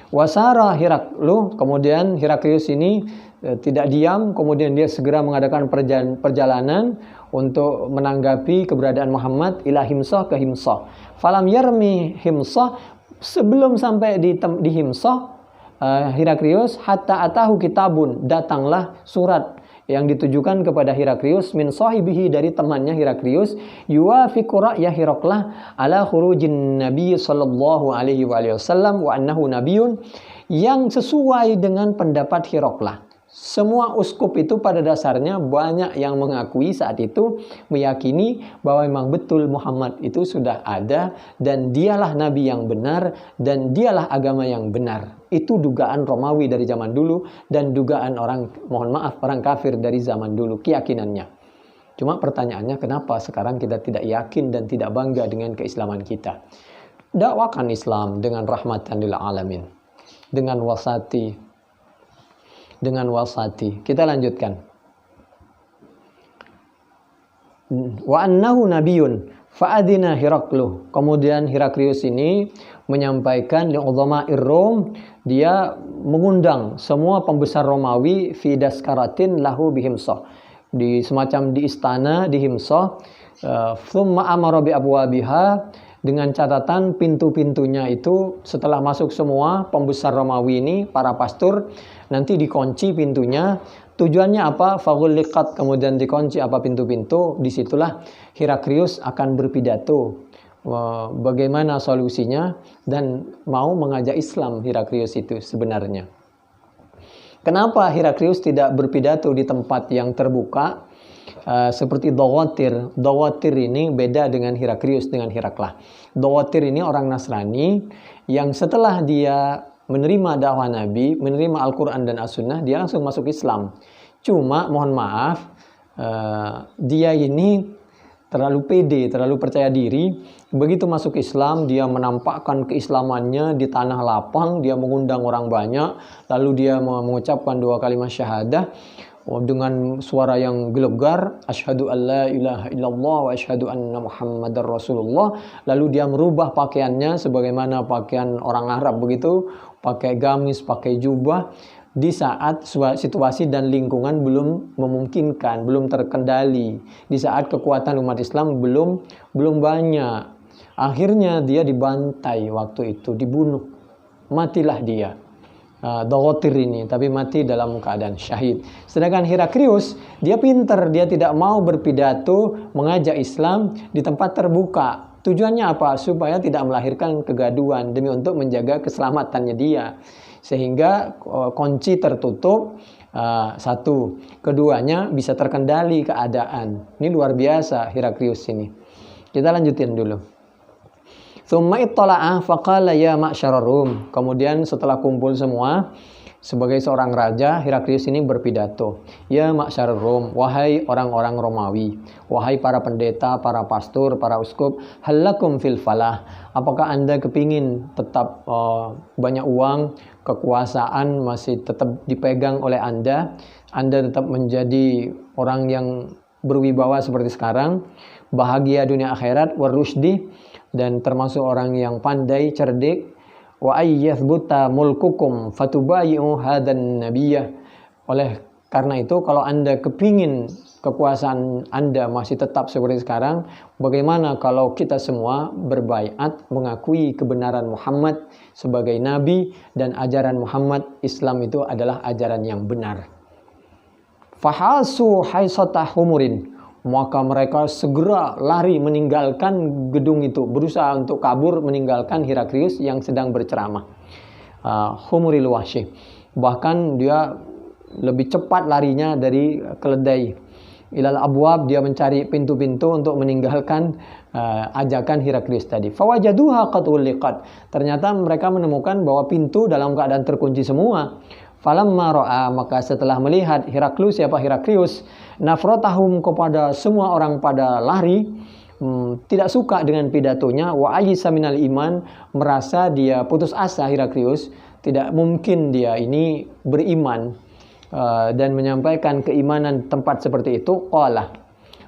Wasara Hiraklu, kemudian Heraklius ini tidak diam, kemudian dia segera mengadakan perjalanan untuk menanggapi keberadaan Muhammad ila Himsah, ke Himsah. Falam yarmi Himsah, sebelum sampai di Himsah, Heraklius hatta atahu kitabun, datanglah surat yang ditujukan kepada Heraklius min sahibihi, dari temannya Heraklius, yuwafiqu ra'ya Hiraklah ala khurujin Nabi sallallahu alaihi wasallam wa annahu nabiyyun, yang sesuai dengan pendapat Hiraklah. Semua uskup itu pada dasarnya banyak yang mengakui saat itu, meyakini bahwa memang betul Muhammad itu sudah ada dan dialah nabi yang benar dan dialah agama yang benar. Itu dugaan Romawi dari zaman dulu dan dugaan orang kafir dari zaman dulu, keyakinannya. Cuma pertanyaannya, kenapa sekarang kita tidak yakin dan tidak bangga dengan keislaman kita? Dakwakan Islam dengan rahmatan lil alamin, dengan wasati. Kita lanjutkan. Wa annahu nabiyyun fa'adina Hiraklu. Kemudian Heraklius ini menyampaikan li udzama'ir Rom, dia mengundang semua pembesar Romawi fi daskaratin lahu bihimsah, di semacam di istana di Himsah. Thumma amara bi abwabiha, dengan catatan pintu-pintunya itu setelah masuk semua pembesar Romawi ini, para pastur, nanti dikunci pintunya. Tujuannya apa? Faghulliqat, kemudian dikunci apa pintu-pintu. Disitulah Heraklius akan berpidato bagaimana solusinya dan mau mengajak Islam Heraklius itu sebenarnya. Kenapa Heraklius tidak berpidato di tempat yang terbuka seperti Dawatir? Dawatir ini beda dengan Heraklius, dengan Heraklah. Dawatir ini orang Nasrani yang setelah dia menerima dakwah Nabi, menerima Al-Quran dan As-Sunnah, dia langsung masuk Islam. Cuma mohon maaf, dia ini terlalu pede, terlalu percaya diri. Begitu masuk Islam, dia menampakkan keislamannya di tanah lapang, dia mengundang orang banyak, lalu dia mengucapkan 2 kalimat syahadah dengan suara yang gelegar, asyhadu alla ilaha illallah wa asyhadu anna muhammadar rasulullah. Lalu dia merubah pakaiannya sebagaimana pakaian orang Arab begitu, pakai gamis, pakai jubah, di saat situasi dan lingkungan belum memungkinkan, belum terkendali, di saat kekuatan umat Islam belum banyak. Akhirnya dia dibantai waktu itu, dibunuh, matilah dia. Dawatir ini, tapi mati dalam keadaan syahid. Sedangkan Heraklius, dia pintar, dia tidak mau berpidato mengajak Islam di tempat terbuka. Tujuannya apa? Supaya tidak melahirkan kegaduhan, demi untuk menjaga keselamatannya dia. Sehingga kunci tertutup, satu. Keduanya bisa terkendali keadaan. Ini luar biasa Heraklius ini. Kita lanjutin dulu. Tsumma ittala'a faqala ya ma'syarar Rum. Kemudian setelah kumpul semua, sebagai seorang raja, Heraklius ini berpidato. Ya ma'syarar Rum, wahai orang-orang Romawi, wahai para pendeta, para pastor, para uskup, halakum fil falah. Apakah Anda kepingin tetap banyak uang, kekuasaan masih tetap dipegang oleh Anda tetap menjadi orang yang berwibawa seperti sekarang, bahagia dunia akhirat, warusydi, dan termasuk orang yang pandai, cerdik, wa ayyathbuta mulkukum fatubayi'u hadan nabiyyah. Oleh karena itu, kalau Anda kepingin kekuasaan Anda masih tetap seperti sekarang, bagaimana kalau kita semua berbaiat mengakui kebenaran Muhammad sebagai nabi, dan ajaran Muhammad, Islam itu adalah ajaran yang benar. Fahasu haisatah humurin. Maka mereka segera lari meninggalkan gedung itu, berusaha untuk kabur meninggalkan Heraklius yang sedang berceramah. Humuril wahsy. Bahkan dia lebih cepat larinya dari keledai. Ilal abwab, dia mencari pintu-pintu untuk meninggalkan ajakan Heraklius tadi. Fawajaduha qad uliqat. Ternyata mereka menemukan bahwa pintu dalam keadaan terkunci semua. Falamma ra'a, maka setelah melihat Heraklius, siapa Heraklius, nafratahum, kepada semua orang pada lari, tidak suka dengan pidatonya, wa ayisa minal iman, merasa dia putus asa Heraklius, tidak mungkin dia ini beriman, dan menyampaikan keimanan tempat seperti itu. Qala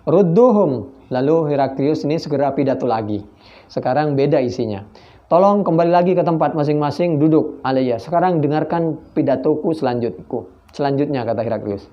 rudduhum, lalu Heraklius ini segera pidato lagi. Sekarang beda isinya. Tolong kembali lagi ke tempat masing-masing, duduk alayya. Sekarang dengarkan pidatoku selanjutnya, kata Heraklius.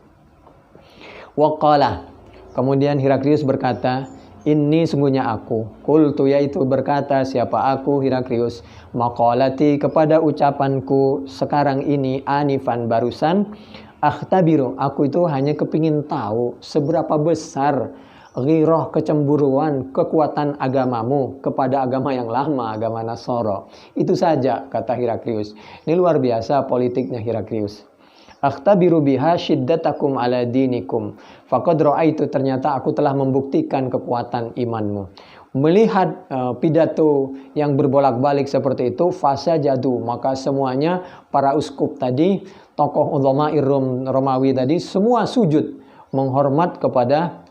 Waqala, kemudian Heraklius berkata, ini sungguhnya aku. Qultu, yaitu berkata siapa aku, Heraklius, maqalati, kepada ucapanku sekarang ini, anifan, barusan, akhtabiru, aku itu hanya kepingin tahu seberapa besar ghirah, kecemburuan, kekuatan agamamu kepada agama yang lama, agama Nasoro. Itu saja, kata Heraklius. Ini luar biasa politiknya Heraklius. Akhtabiru biha syiddatakum ala dinikum. Faqad ra'aitu, ternyata aku telah membuktikan kekuatan imanmu. Melihat pidato yang berbolak-balik seperti itu, fasajadu, maka semuanya para uskup tadi, tokoh ulama Romawi tadi, semua sujud menghormat kepada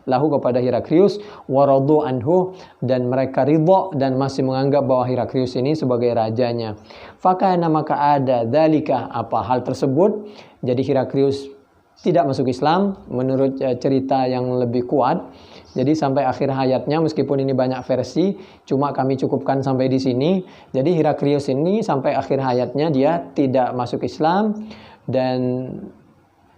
Heraklius, waradu anhu, dan mereka ridha dan masih menganggap bahwa Heraklius ini sebagai rajanya. Fakana, maka ada dalika, apa hal tersebut. Jadi Heraklius tidak masuk Islam menurut cerita yang lebih kuat. Jadi sampai akhir hayatnya, meskipun ini banyak versi, cuma kami cukupkan sampai di sini. Jadi Heraklius ini sampai akhir hayatnya dia tidak masuk Islam, dan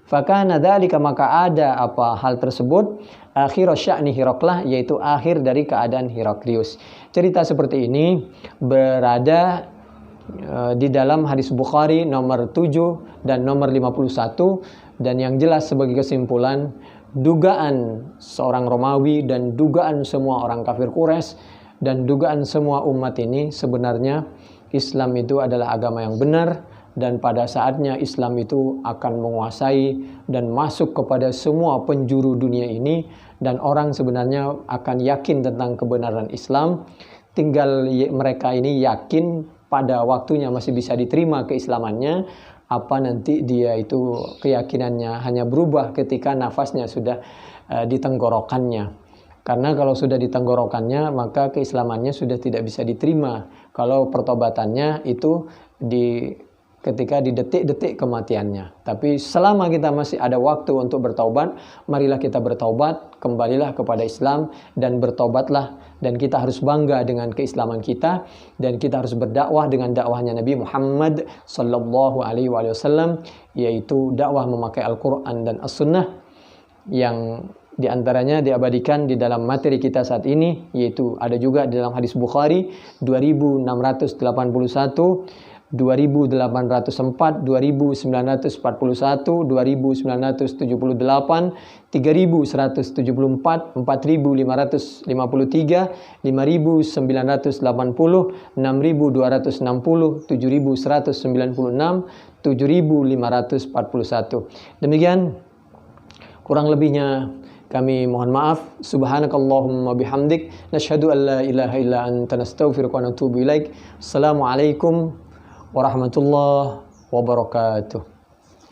fakana dzalika, maka ada apa hal tersebut, akhir sya'ni Heraklah, yaitu akhir dari keadaan Heraklius. Cerita seperti ini berada di dalam hadis Bukhari nomor 7 dan nomor 51, dan yang jelas sebagai kesimpulan, dugaan seorang Romawi dan dugaan semua orang kafir Quraisy dan dugaan semua umat ini, sebenarnya Islam itu adalah agama yang benar, dan pada saatnya Islam itu akan menguasai dan masuk kepada semua penjuru dunia ini, dan orang sebenarnya akan yakin tentang kebenaran Islam. Tinggal mereka ini yakin pada waktunya masih bisa diterima keislamannya, apa nanti dia itu keyakinannya hanya berubah ketika nafasnya sudah di tenggorokannya. Karena kalau sudah di tenggorokannya, maka keislamannya sudah tidak bisa diterima. Kalau pertobatannya itu ketika di detik-detik kematiannya. Tapi selama kita masih ada waktu untuk bertaubat, marilah kita bertaubat, kembalilah kepada Islam dan bertaubatlah. Dan kita harus bangga dengan keislaman kita, dan kita harus berdakwah dengan dakwahnya Nabi Muhammad sallallahu alaihi wasallam, yaitu dakwah memakai Al-Quran dan As-Sunnah, yang diantaranya diabadikan di dalam materi kita saat ini, yaitu ada juga di dalam hadis Bukhari 2681, 2804, 2941, 2978, 3174, 4154, 4553, 5980, 6260, 7196, 7541. Demikian kurang lebihnya kami mohon maaf. Subhanakallahumma bihamdik, nasyhadu an la ilaha illa anta, nastaghfiruka wa natubu ilaik. Assalamualaikum warahmatullahi wabarakatuh.